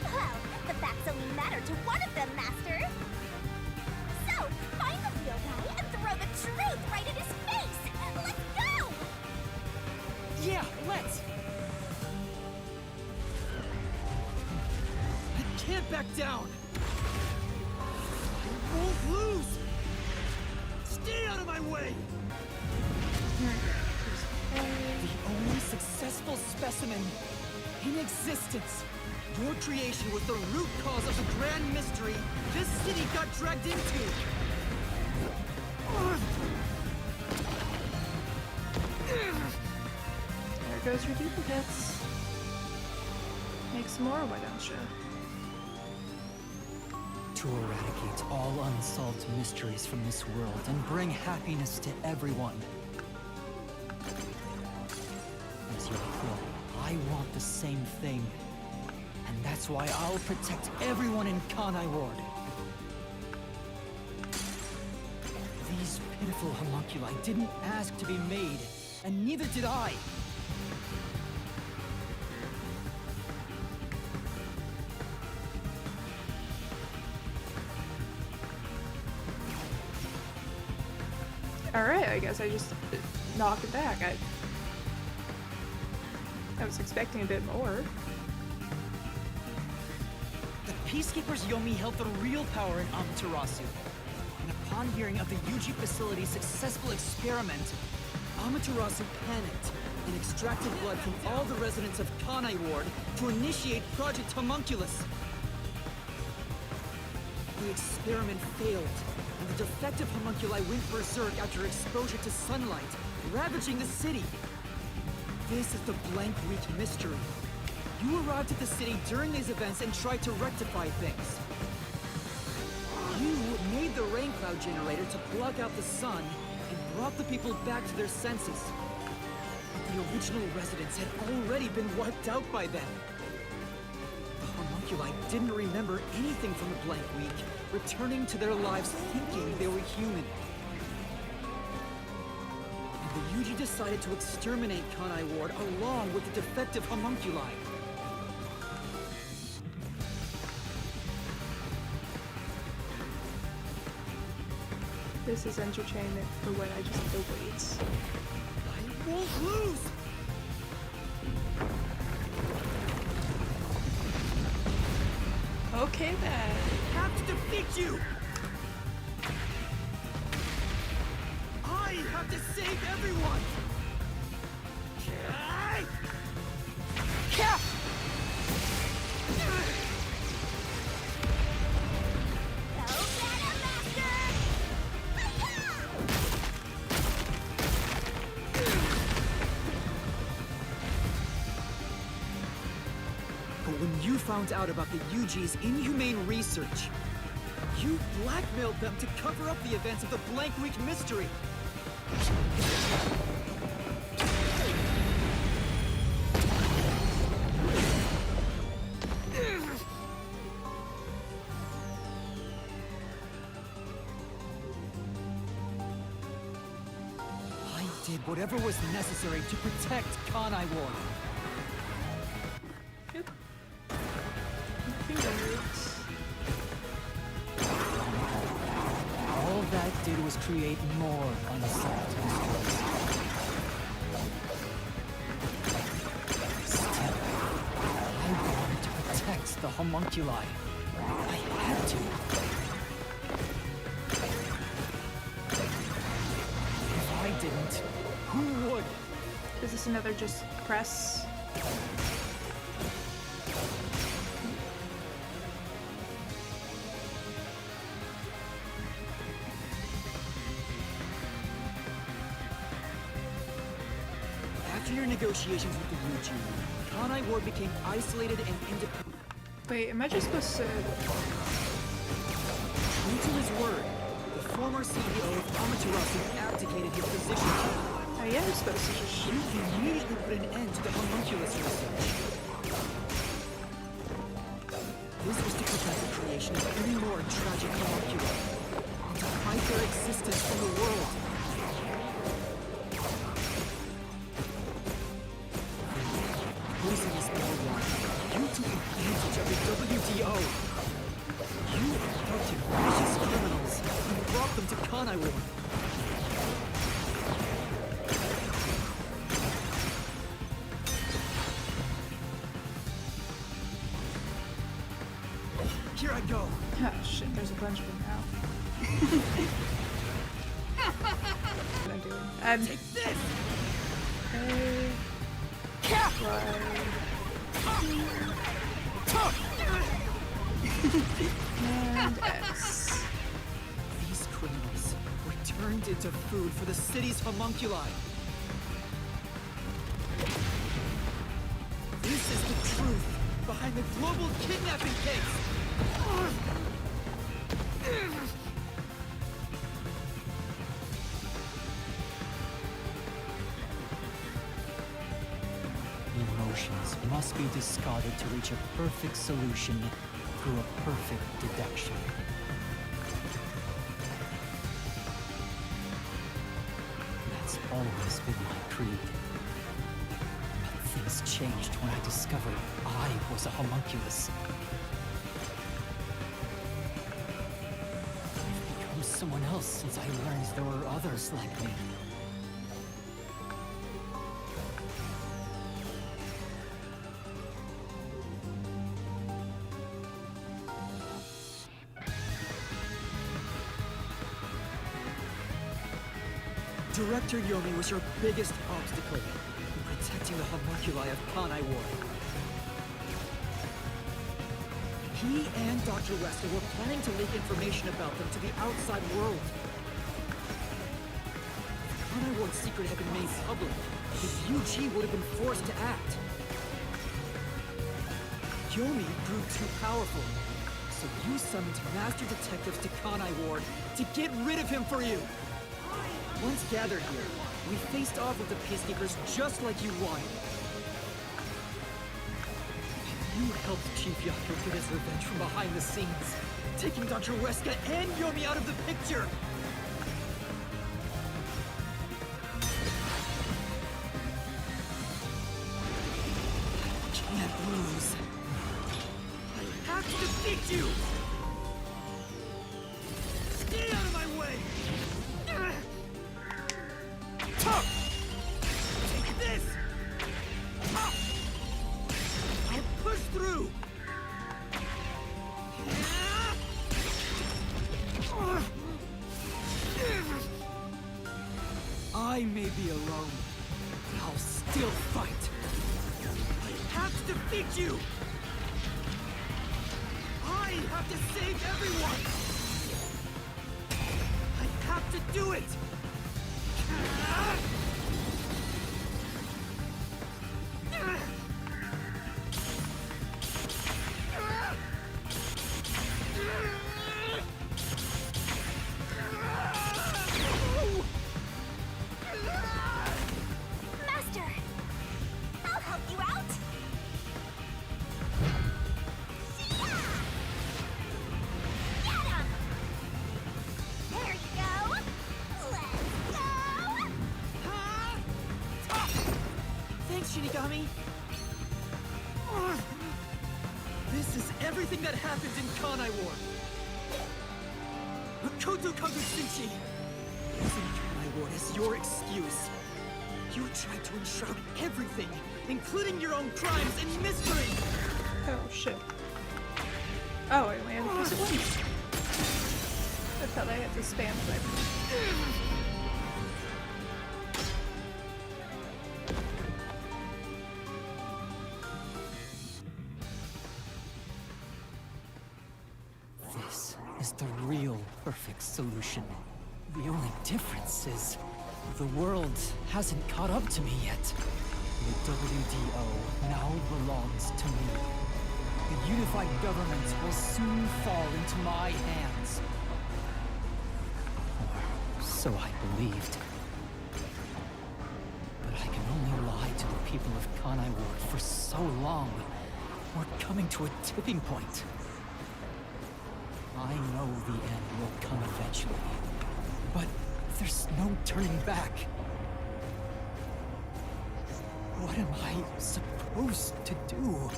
Well, the facts only matter to one of them, Master. So, find the real guy and throw the truth right in his face! Let's go! Yeah, let's! I can't back down! I won't lose! Stay out of my way! The only successful specimen in existence. Your creation was the root cause of the grand mystery this city got dragged into! There goes your duplicates. Make some more, why don't you? To eradicate all unsolved mysteries from this world and bring happiness to everyone. As your clone, I want the same thing. And that's why I'll protect everyone in Kanai Ward. These pitiful homunculi didn't ask to be made, and neither did I. Alright, I guess I just knock it back. I was expecting a bit more. The Peacekeepers Yomi held the real power in Amaterasu. And upon hearing of the UG facility's successful experiment, Amaterasu panicked and extracted blood from all the residents of Kanai Ward to initiate Project Homunculus. The experiment failed, and the defective homunculi went berserk after exposure to sunlight, ravaging the city. This is the Blank Week mystery. You arrived at the city during these events and tried to rectify things. You made the rain cloud generator to block out the sun and brought the people back to their senses. But the original residents had already been wiped out by then. The homunculi didn't remember anything from the Blank Week, returning to their lives thinking they were human. And the UG decided to exterminate Kanai Ward along with the defective homunculi. This is entertainment for when I just awaits. I won't lose! Okay then. Have to defeat you! I have to save everyone! But when you found out about the UG's inhumane research, you blackmailed them to cover up the events of the Blank Week mystery. I did whatever was necessary to protect Kanai Ward. Oop. Finger roots. All that did was create more unsolved mysteries. Still, I wanted to protect the homunculi. I had to. If I didn't, who would? Is this another just press? After your negotiations with the UG, Kanai Ward became isolated and independent. Wait, am I just supposed to... True to his word, the former CEO of Amaterasu abdicated his position. I am supposed to just You immediately put an end to the homunculus research. This was to prevent the creation of any more tragic homunculi, and to hide their existence from the world. Poisonous Bellwine, you took advantage of the WDO. You abducted vicious criminals and brought them to Kanai Ward. Here I go. Oh shit, there's a bunch of them now. What am I doing? Take this! And X. These criminals were turned into food for the city's homunculi. This is the truth behind the global kidnapping case. Emotions must be discarded to reach a perfect solution through a perfect deduction. That's always been my creed. But things changed when I discovered I was a homunculus. I've become someone else since I learned there were others like me. Director Yomi was your biggest obstacle in protecting the homunculi of Kanai Ward. He and Dr. Wesker were planning to leak information about them to the outside world. If Kanai Ward's secret had been made public, the UG would have been forced to act. Yomi grew too powerful, so you summoned master detectives to Kanai Ward to get rid of him for you. Once gathered here, we faced off with the Peacekeepers just like you wanted. You helped Chief Yaku get his revenge from behind the scenes, taking Dr. Wesker and Yomi out of the picture! I can't lose. I have to defeat you! Stay out of my way! Take this! I'll push through! I may be alone, but I'll still fight. I have to defeat you! I have to save everyone! I have to do it! Master! I'll help you out! See-ya! Get him! There you go! Let's go! Thanks, Shinigami! This is everything that happened in Kanai War! Koto Kagusuchi! Using Kanai Ward as your excuse. You tried to enshroud everything, including your own crimes, in mystery! Oh shit. Oh, I only had to press it once. I thought I had to spam click. This is the real perfect solution. The only difference is the world hasn't caught up to me yet. The WDO now belongs to me. The unified government will soon fall into my hands. Or so I believed. But I can only lie to the people of Kanai Ward for so long. We're coming to a tipping point. I know the end will come eventually, but there's no turning back. What am I supposed to do?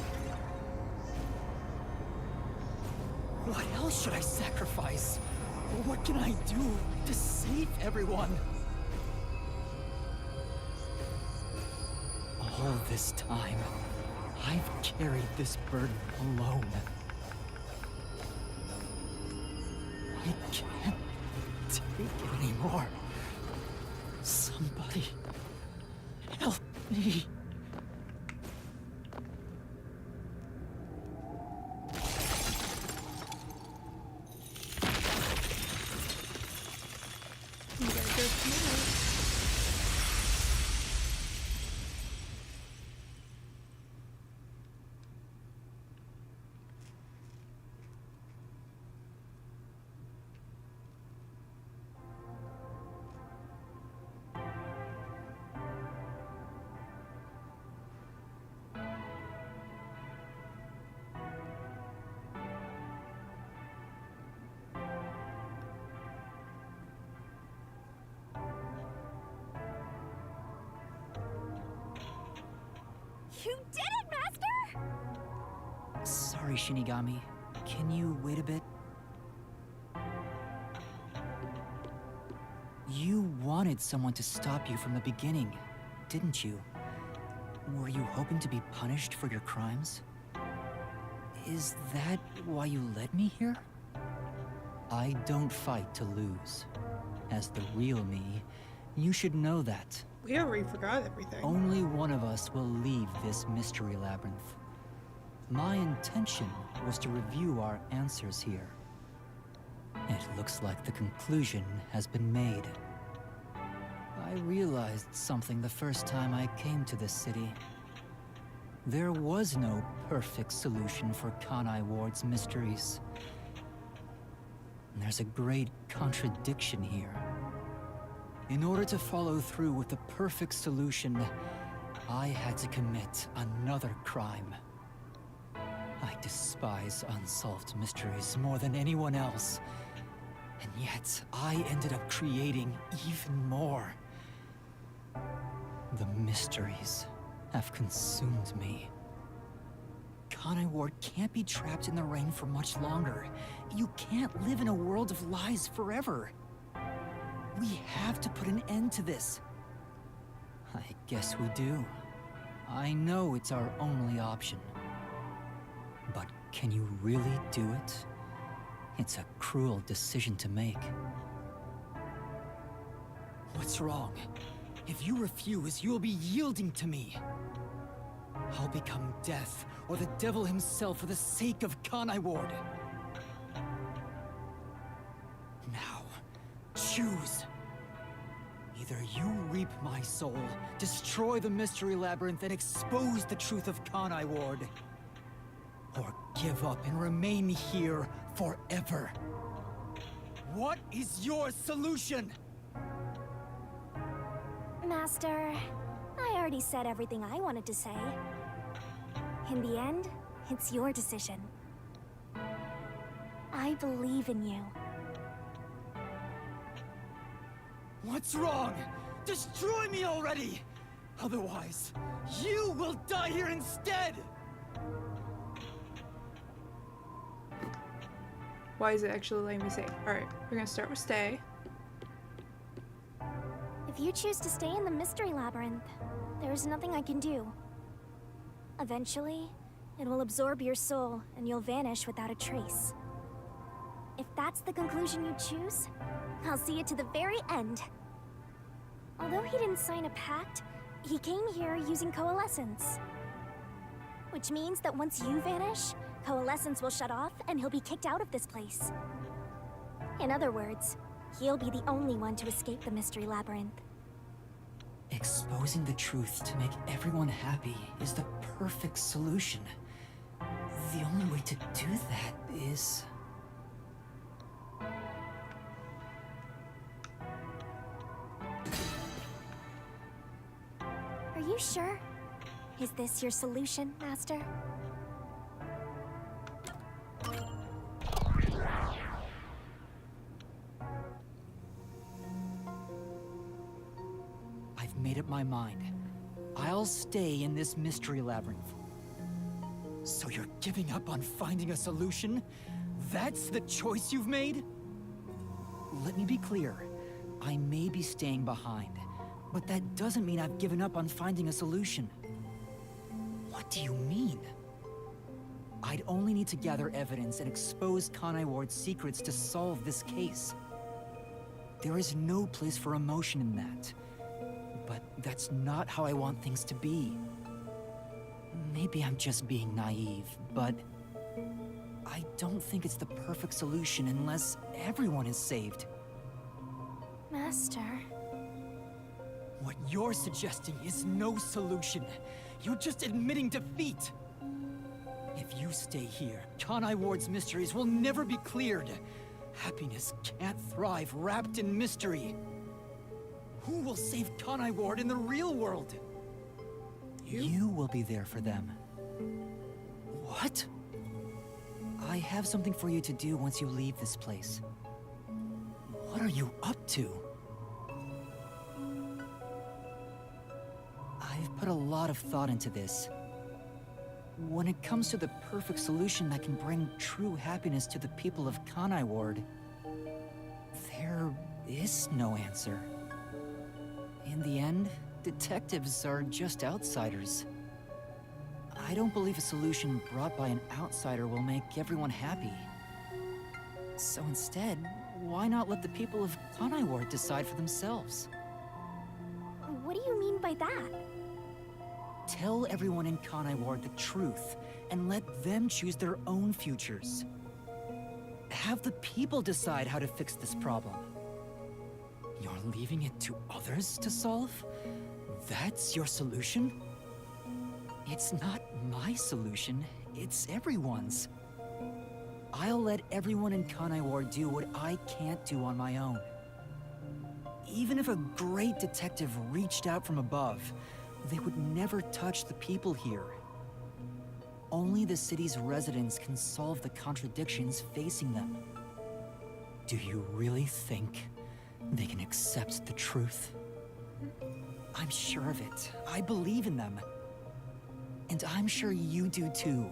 What else should I sacrifice? What can I do to save everyone? All this time, I've carried this burden alone. I can't take it anymore. Somebody help me. You gotta go tonight. You did it, Master! Sorry, Shinigami. Can you wait a bit? You wanted someone to stop you from the beginning, didn't you? Were you hoping to be punished for your crimes? Is that why you led me here? I don't fight to lose. As the real me, you should know that. We already forgot everything. Only one of us will leave this mystery labyrinth. My intention was to review our answers here. It looks like the conclusion has been made. I realized something the first time I came to this city. There was no perfect solution for Kanai Ward's mysteries. There's a great contradiction here. In order to follow through with the perfect solution, I had to commit another crime. I despise unsolved mysteries more than anyone else. And yet, I ended up creating even more. The mysteries have consumed me. Kanai Ward can't be trapped in the rain for much longer. You can't live in a world of lies forever. We have to put an end to this. I guess we do. I know it's our only option. But can you really do it? It's a cruel decision to make. What's wrong? If you refuse, you will be yielding to me. I'll become death, or the devil himself for the sake of Kanai Ward. Now, choose. Either you reap my soul, destroy the Mystery Labyrinth, and expose the truth of Kanai Ward. Or give up and remain here forever. What is your solution? Master, I already said everything I wanted to say. In the end, it's your decision. I believe in you. What's wrong? Destroy me already! Otherwise, you will die here instead! Why is it actually letting me say? Alright, we're gonna start with stay. If you choose to stay in the Mystery Labyrinth, there's nothing I can do. Eventually, it will absorb your soul, and you'll vanish without a trace. If that's the conclusion you choose, I'll see you to the very end. Although he didn't sign a pact, he came here using Coalescence. Which means that once you vanish, Coalescence will shut off, and he'll be kicked out of this place. In other words, he'll be the only one to escape the Mystery Labyrinth. Exposing the truth to make everyone happy is the perfect solution. The only way to do that is... Are you sure? Is this your solution, Master? I've made up my mind. I'll stay in this Mystery Labyrinth. So you're giving up on finding a solution? That's the choice you've made? Let me be clear. I may be staying behind, but that doesn't mean I've given up on finding a solution. What do you mean? I'd only need to gather evidence and expose Kanai Ward's secrets to solve this case. There is no place for emotion in that. But that's not how I want things to be. Maybe I'm just being naive, but I don't think it's the perfect solution unless everyone is saved. Master... What you're suggesting is no solution. You're just admitting defeat. If you stay here, Kanai Ward's mysteries will never be cleared. Happiness can't thrive wrapped in mystery. Who will save Kanai Ward in the real world? You will be there for them. What? I have something for you to do once you leave this place. What are you up to? I've put a lot of thought into this. When it comes to the perfect solution that can bring true happiness to the people of Kanai Ward, there is no answer. In the end, detectives are just outsiders. I don't believe a solution brought by an outsider will make everyone happy. So instead, why not let the people of Kanai Ward decide for themselves? What do you mean by that? Tell everyone in Kanai Ward the truth, and let them choose their own futures. Have the people decide how to fix this problem. You're leaving it to others to solve? That's your solution? It's not my solution, it's everyone's. I'll let everyone in Kanai Ward do what I can't do on my own. Even if a great detective reached out from above, they would never touch the people here. Only the city's residents can solve the contradictions facing them. Do you really think they can accept the truth? I'm sure of it. I believe in them. And I'm sure you do too.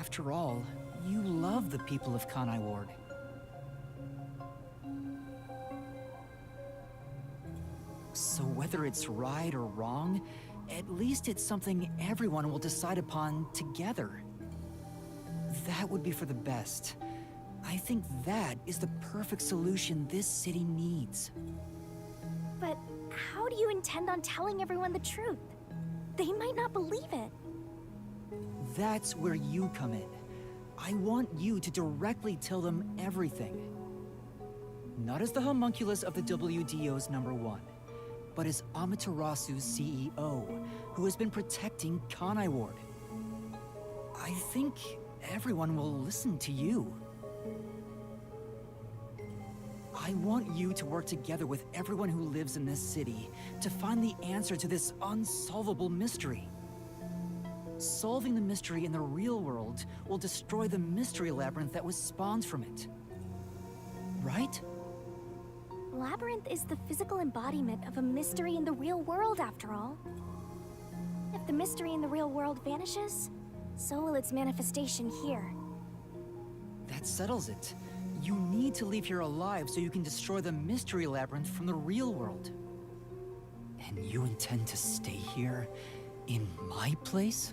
After all, you love the people of Kanai Ward. So whether it's right or wrong, at least it's something everyone will decide upon together. That would be for the best. I think that is the perfect solution this city needs. But But how do you intend on telling everyone the truth? They might not believe it. That's where you come in. I want you to directly tell them everything. Not as the homunculus of the WDO's #1, but as Amaterasu's CEO, who has been protecting Kanai Ward. I think everyone will listen to you. I want you to work together with everyone who lives in this city to find the answer to this unsolvable mystery. Solving the mystery in the real world will destroy the mystery labyrinth that was spawned from it. Right? Labyrinth is the physical embodiment of a mystery in the real world, after all. If the mystery in the real world vanishes, so will its manifestation here. That settles it. You need to leave here alive so you can destroy the mystery labyrinth from the real world. And you intend to stay here, in my place?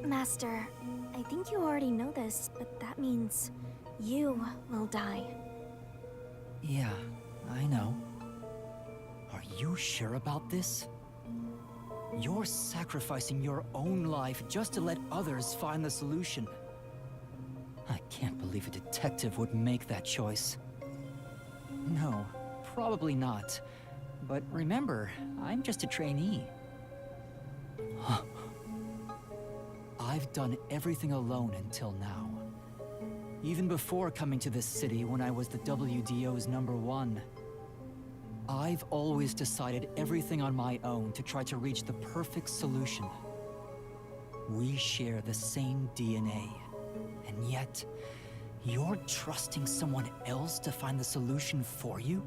Master, I think you already know this, but that means you will die. Yeah, I know. Are you sure about this? You're sacrificing your own life just to let others find the solution. I can't believe a detective would make that choice. No, probably not. But remember, I'm just a trainee. I've done everything alone until now. Even before coming to this city when I was the WDO's #1. I've always decided everything on my own to try to reach the perfect solution. We share the same DNA, and yet, you're trusting someone else to find the solution for you?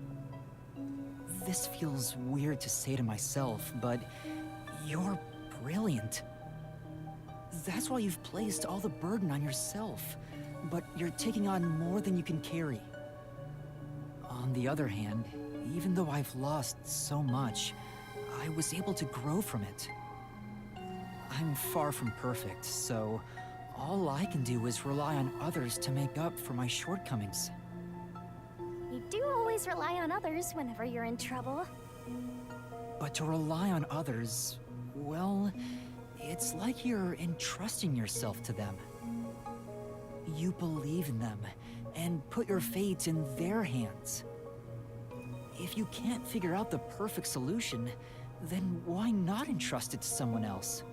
This feels weird to say to myself, but you're brilliant. That's why you've placed all the burden on yourself, but you're taking on more than you can carry. On the other hand, even though I've lost so much, I was able to grow from it. I'm far from perfect, so all I can do is rely on others to make up for my shortcomings. You do always rely on others whenever you're in trouble. But to rely on others, well, it's like you're entrusting yourself to them. You believe in them and put your fate in their hands. If you can't figure out the perfect solution, then why not entrust it to someone else?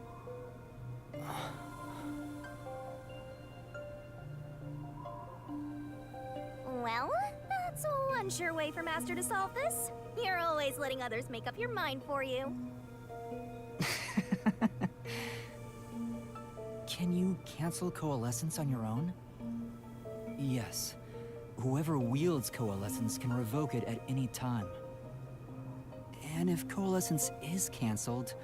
Well, that's one sure way for Master to solve this. You're always letting others make up your mind for you. Can you cancel Coalescence on your own? Yes. Whoever wields Coalescence can revoke it at any time. And if Coalescence is canceled,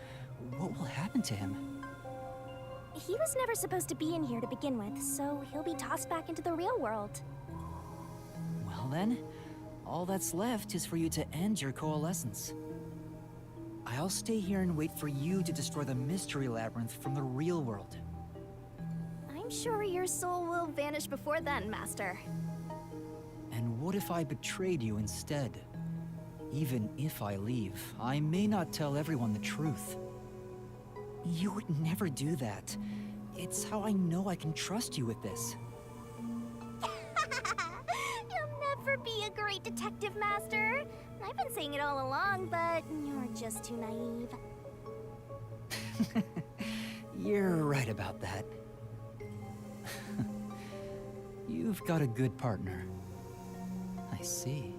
what will happen to him? He was never supposed to be in here to begin with, so he'll be tossed back into the real world. Well then, all that's left is for you to end your Coalescence. I'll stay here and wait for you to destroy the Mystery Labyrinth from the real world. I'm sure your soul will vanish before then, Master. And what if I betrayed you instead? Even if I leave, I may not tell everyone the truth. You would never do that. It's how I know I can trust you with this. You'll never be a great detective, Master. I've been saying it all along, but you're just too naive. You're right about that. You've got a good partner. I see.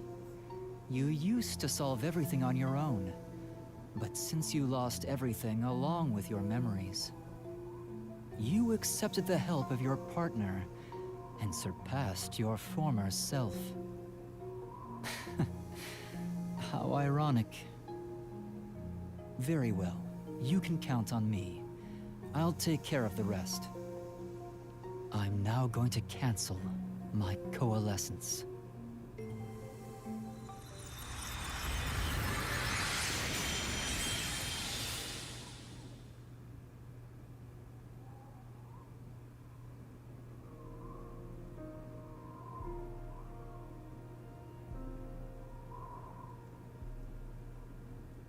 You used to solve everything on your own. But since you lost everything along with your memories, you accepted the help of your partner and surpassed your former self. How ironic. Very well. You can count on me. I'll take care of the rest. I'm now going to cancel my Coalescence.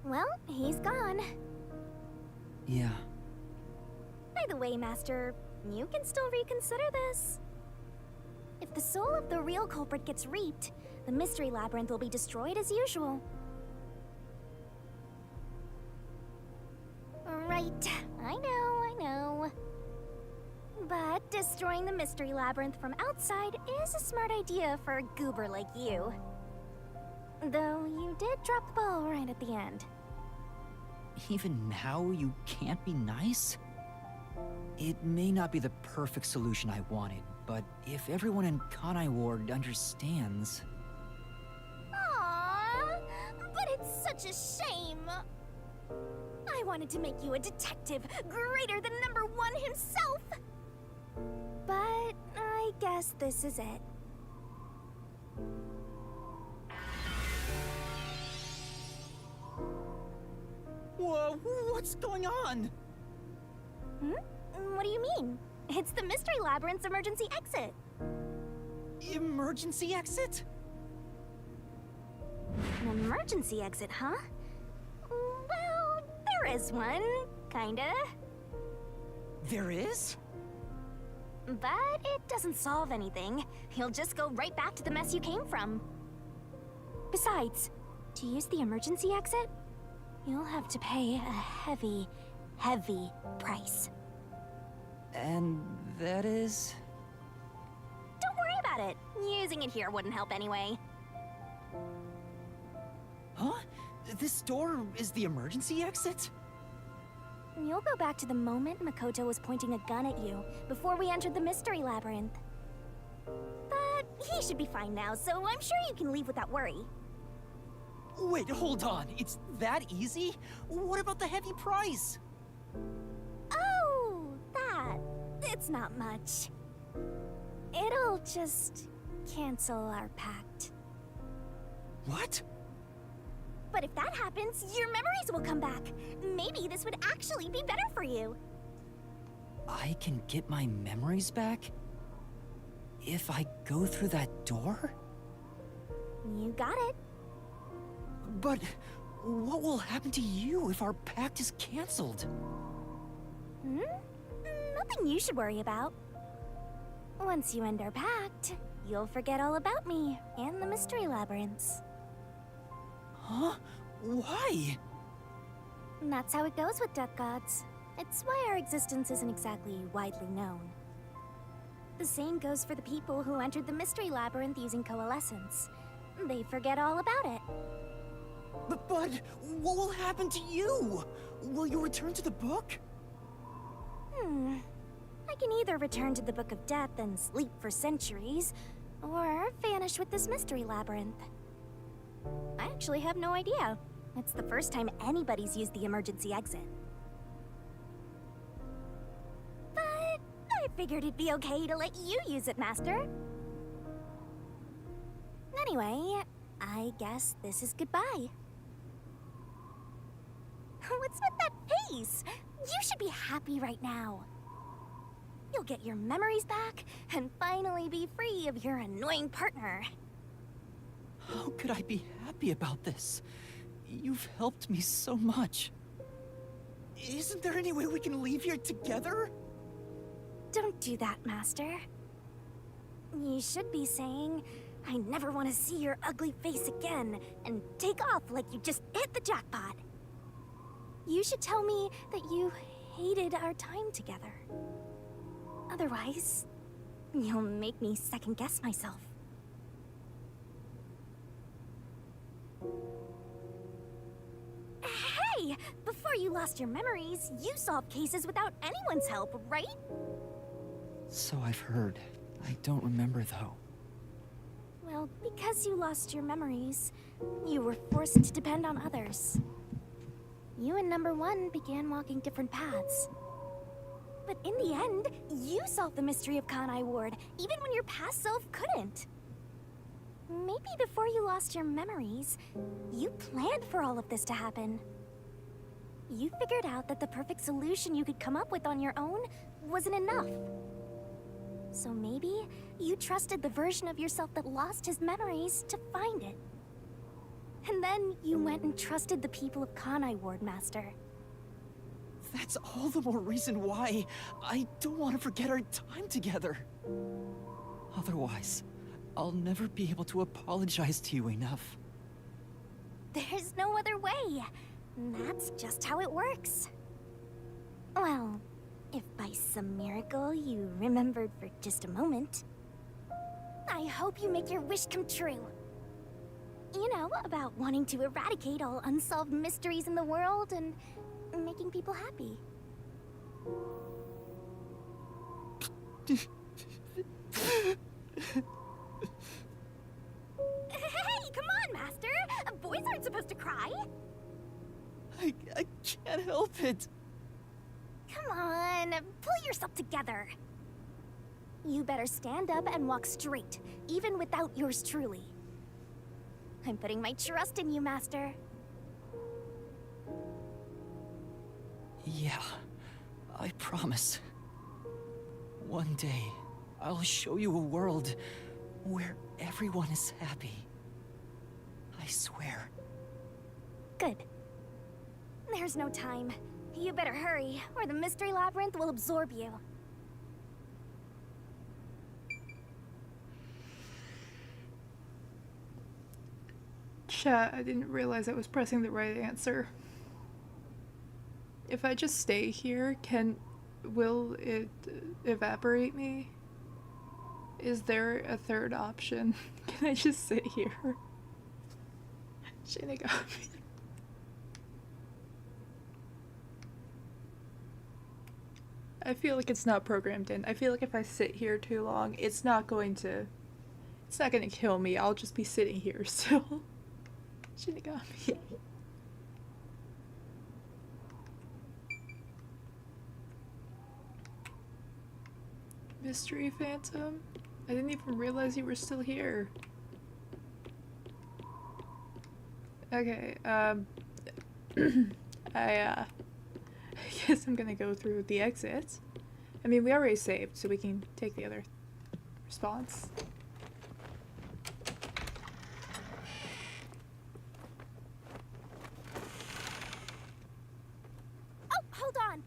Well, he's gone. Yeah. By the way, Master, you can still reconsider this. If the soul of the real culprit gets reaped, the Mystery Labyrinth will be destroyed as usual. Right, I know. But destroying the Mystery Labyrinth from outside is a smart idea for a goober like you. Though you did drop the ball right at the end. Even now, you can't be nice? It may not be the perfect solution I wanted, but if everyone in Kanai Ward understands... Aww, but it's such a shame. I wanted to make you a detective greater than #1 himself. But I guess this is it. Whoa, what's going on? What do you mean? It's the Mystery Labyrinth's emergency exit. Emergency exit? An emergency exit, huh? Well, there is one, kinda. There is? But it doesn't solve anything. You'll just go right back to the mess you came from. Besides, to use the emergency exit, you'll have to pay a heavy, heavy price. And that is... Don't worry about it. Using it here wouldn't help anyway. Huh? This door is the emergency exit? You'll go back to the moment Makoto was pointing a gun at you before we entered the Mystery Labyrinth. But he should be fine now, so I'm sure you can leave without worry. Wait, hold on. It's that easy? What about the heavy price? Oh, that. It's not much. It'll just cancel our pact. What? But if that happens, your memories will come back. Maybe this would actually be better for you. I can get my memories back? If I go through that door? You got it. But what will happen to you if our pact is cancelled? Nothing you should worry about. Once you end our pact, you'll forget all about me and the Mystery Labyrinths. Huh? Why? And that's how it goes with Death Gods. It's why our existence isn't exactly widely known. The same goes for the people who entered the Mystery Labyrinth using Coalescence. They forget all about it. But what will happen to you? Will you return to the book? I can either return to the Book of Death and sleep for centuries, or vanish with this Mystery Labyrinth. I actually have no idea. It's the first time anybody's used the emergency exit. But I figured it'd be okay to let you use it, Master. Anyway, I guess this is goodbye. What's with that face? You should be happy right now. You'll get your memories back and finally be free of your annoying partner. How could I be happy about this? You've helped me so much. Isn't there any way we can leave here together? Don't do that, Master. You should be saying, I never want to see your ugly face again, and take off like you just hit the jackpot. You should tell me that you hated our time together. Otherwise, you'll make me second-guess myself. Hey! Before you lost your memories, you solved cases without anyone's help, right? So I've heard. I don't remember, though. Well, because you lost your memories, you were forced to depend on others. You and #1 began walking different paths. But in the end, you solved the mystery of Kanai Ward, even when your past self couldn't. Maybe before you lost your memories, you planned for all of this to happen. You figured out that the perfect solution you could come up with on your own wasn't enough. So maybe you trusted the version of yourself that lost his memories to find it. And then you went and trusted the people of Kanai Ward, Master. That's all the more reason why I don't want to forget our time together. Otherwise, I'll never be able to apologize to you enough. There's no other way. That's just how it works. Well, if by some miracle you remembered for just a moment, I hope you make your wish come true. You know, about wanting to eradicate all unsolved mysteries in the world and making people happy. Hey, come on, Master! Boys aren't supposed to cry! I can't help it. Come on, pull yourself together. You better stand up and walk straight, even without yours truly. I'm putting my trust in you, Master. Yeah, I promise. One day, I'll show you a world where everyone is happy. I swear. Good. There's no time. You better hurry, or the Mystery Labyrinth will absorb you. Chat, I didn't realize I was pressing the right answer. If I just stay here, will it evaporate me? Is there a third option? Can I just sit here? Shinigami. I feel like it's not programmed in. I feel like if I sit here too long, it's not gonna kill me. I'll just be sitting here still. Shinigami. Mystery Phantom? I didn't even realize you were still here. Okay, I guess I'm gonna go through the exit. I mean, we already saved, so we can take the other response. Oh, hold on!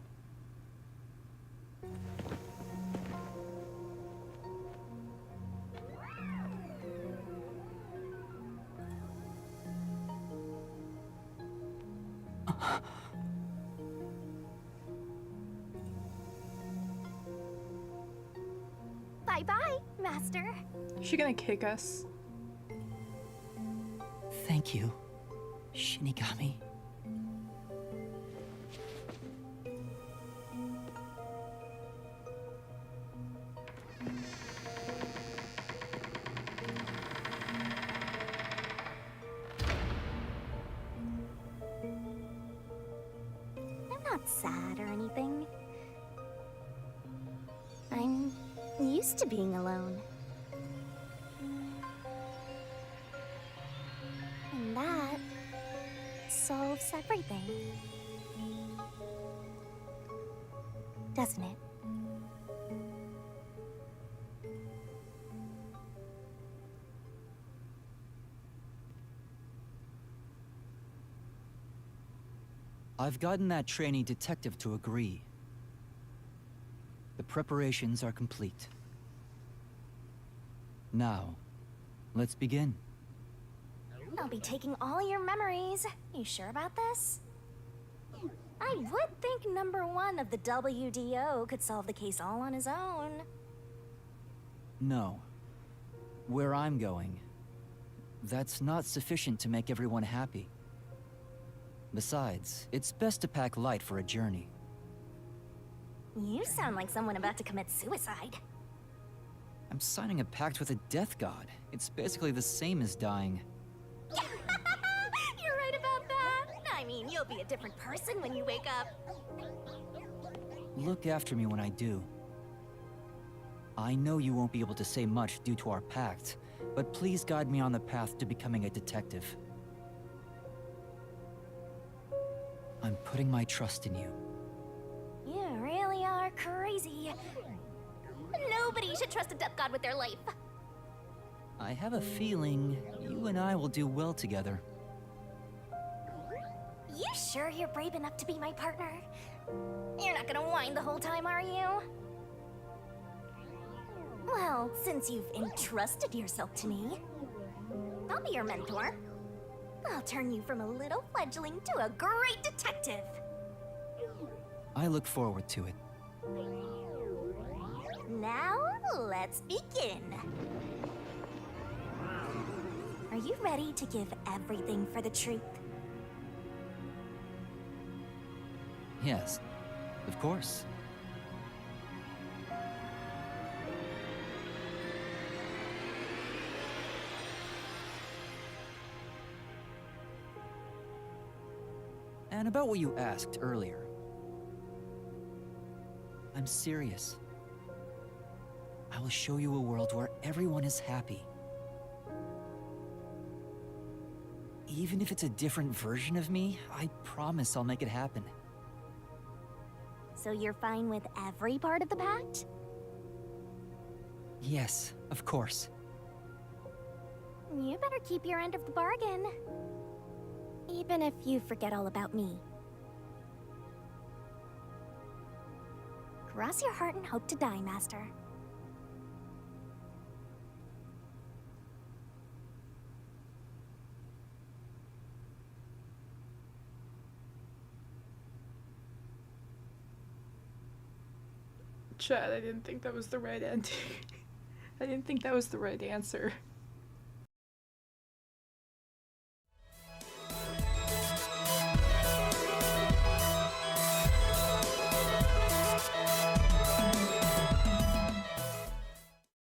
Bye-bye, Master. Is she gonna kick us? Thank you, Shinigami. I'm not sad or anything. I'm used to being alone. And that solves everything. Doesn't it? I've gotten that trainee detective to agree. The preparations are complete. Now, let's begin. I'll be taking all your memories. You sure about this? I would think number one of the WDO could solve the case all on his own. No. Where I'm going, that's not sufficient to make everyone happy. Besides, it's best to pack light for a journey. You sound like someone about to commit suicide. I'm signing a pact with a death god. It's basically the same as dying. You're right about that. I mean, you'll be a different person when you wake up. Look after me when I do. I know you won't be able to say much due to our pact, but please guide me on the path to becoming a detective. I'm putting my trust in you. You really are crazy. Nobody should trust a death god with their life. I have a feeling you and I will do well together. You sure you're brave enough to be my partner? You're not gonna whine the whole time, are you? Well, since you've entrusted yourself to me, I'll be your mentor. I'll turn you from a little fledgling to a great detective. I look forward to it. Now, let's begin. Are you ready to give everything for the truth? Yes, of course. And about what you asked earlier. I'm serious. I will show you a world where everyone is happy. Even if it's a different version of me, I promise I'll make it happen. So you're fine with every part of the pact? Yes, of course. You better keep your end of the bargain. Even if you forget all about me. Cross your heart and hope to die, Master. Chad, I didn't think that was the right ending. I didn't think that was the right answer.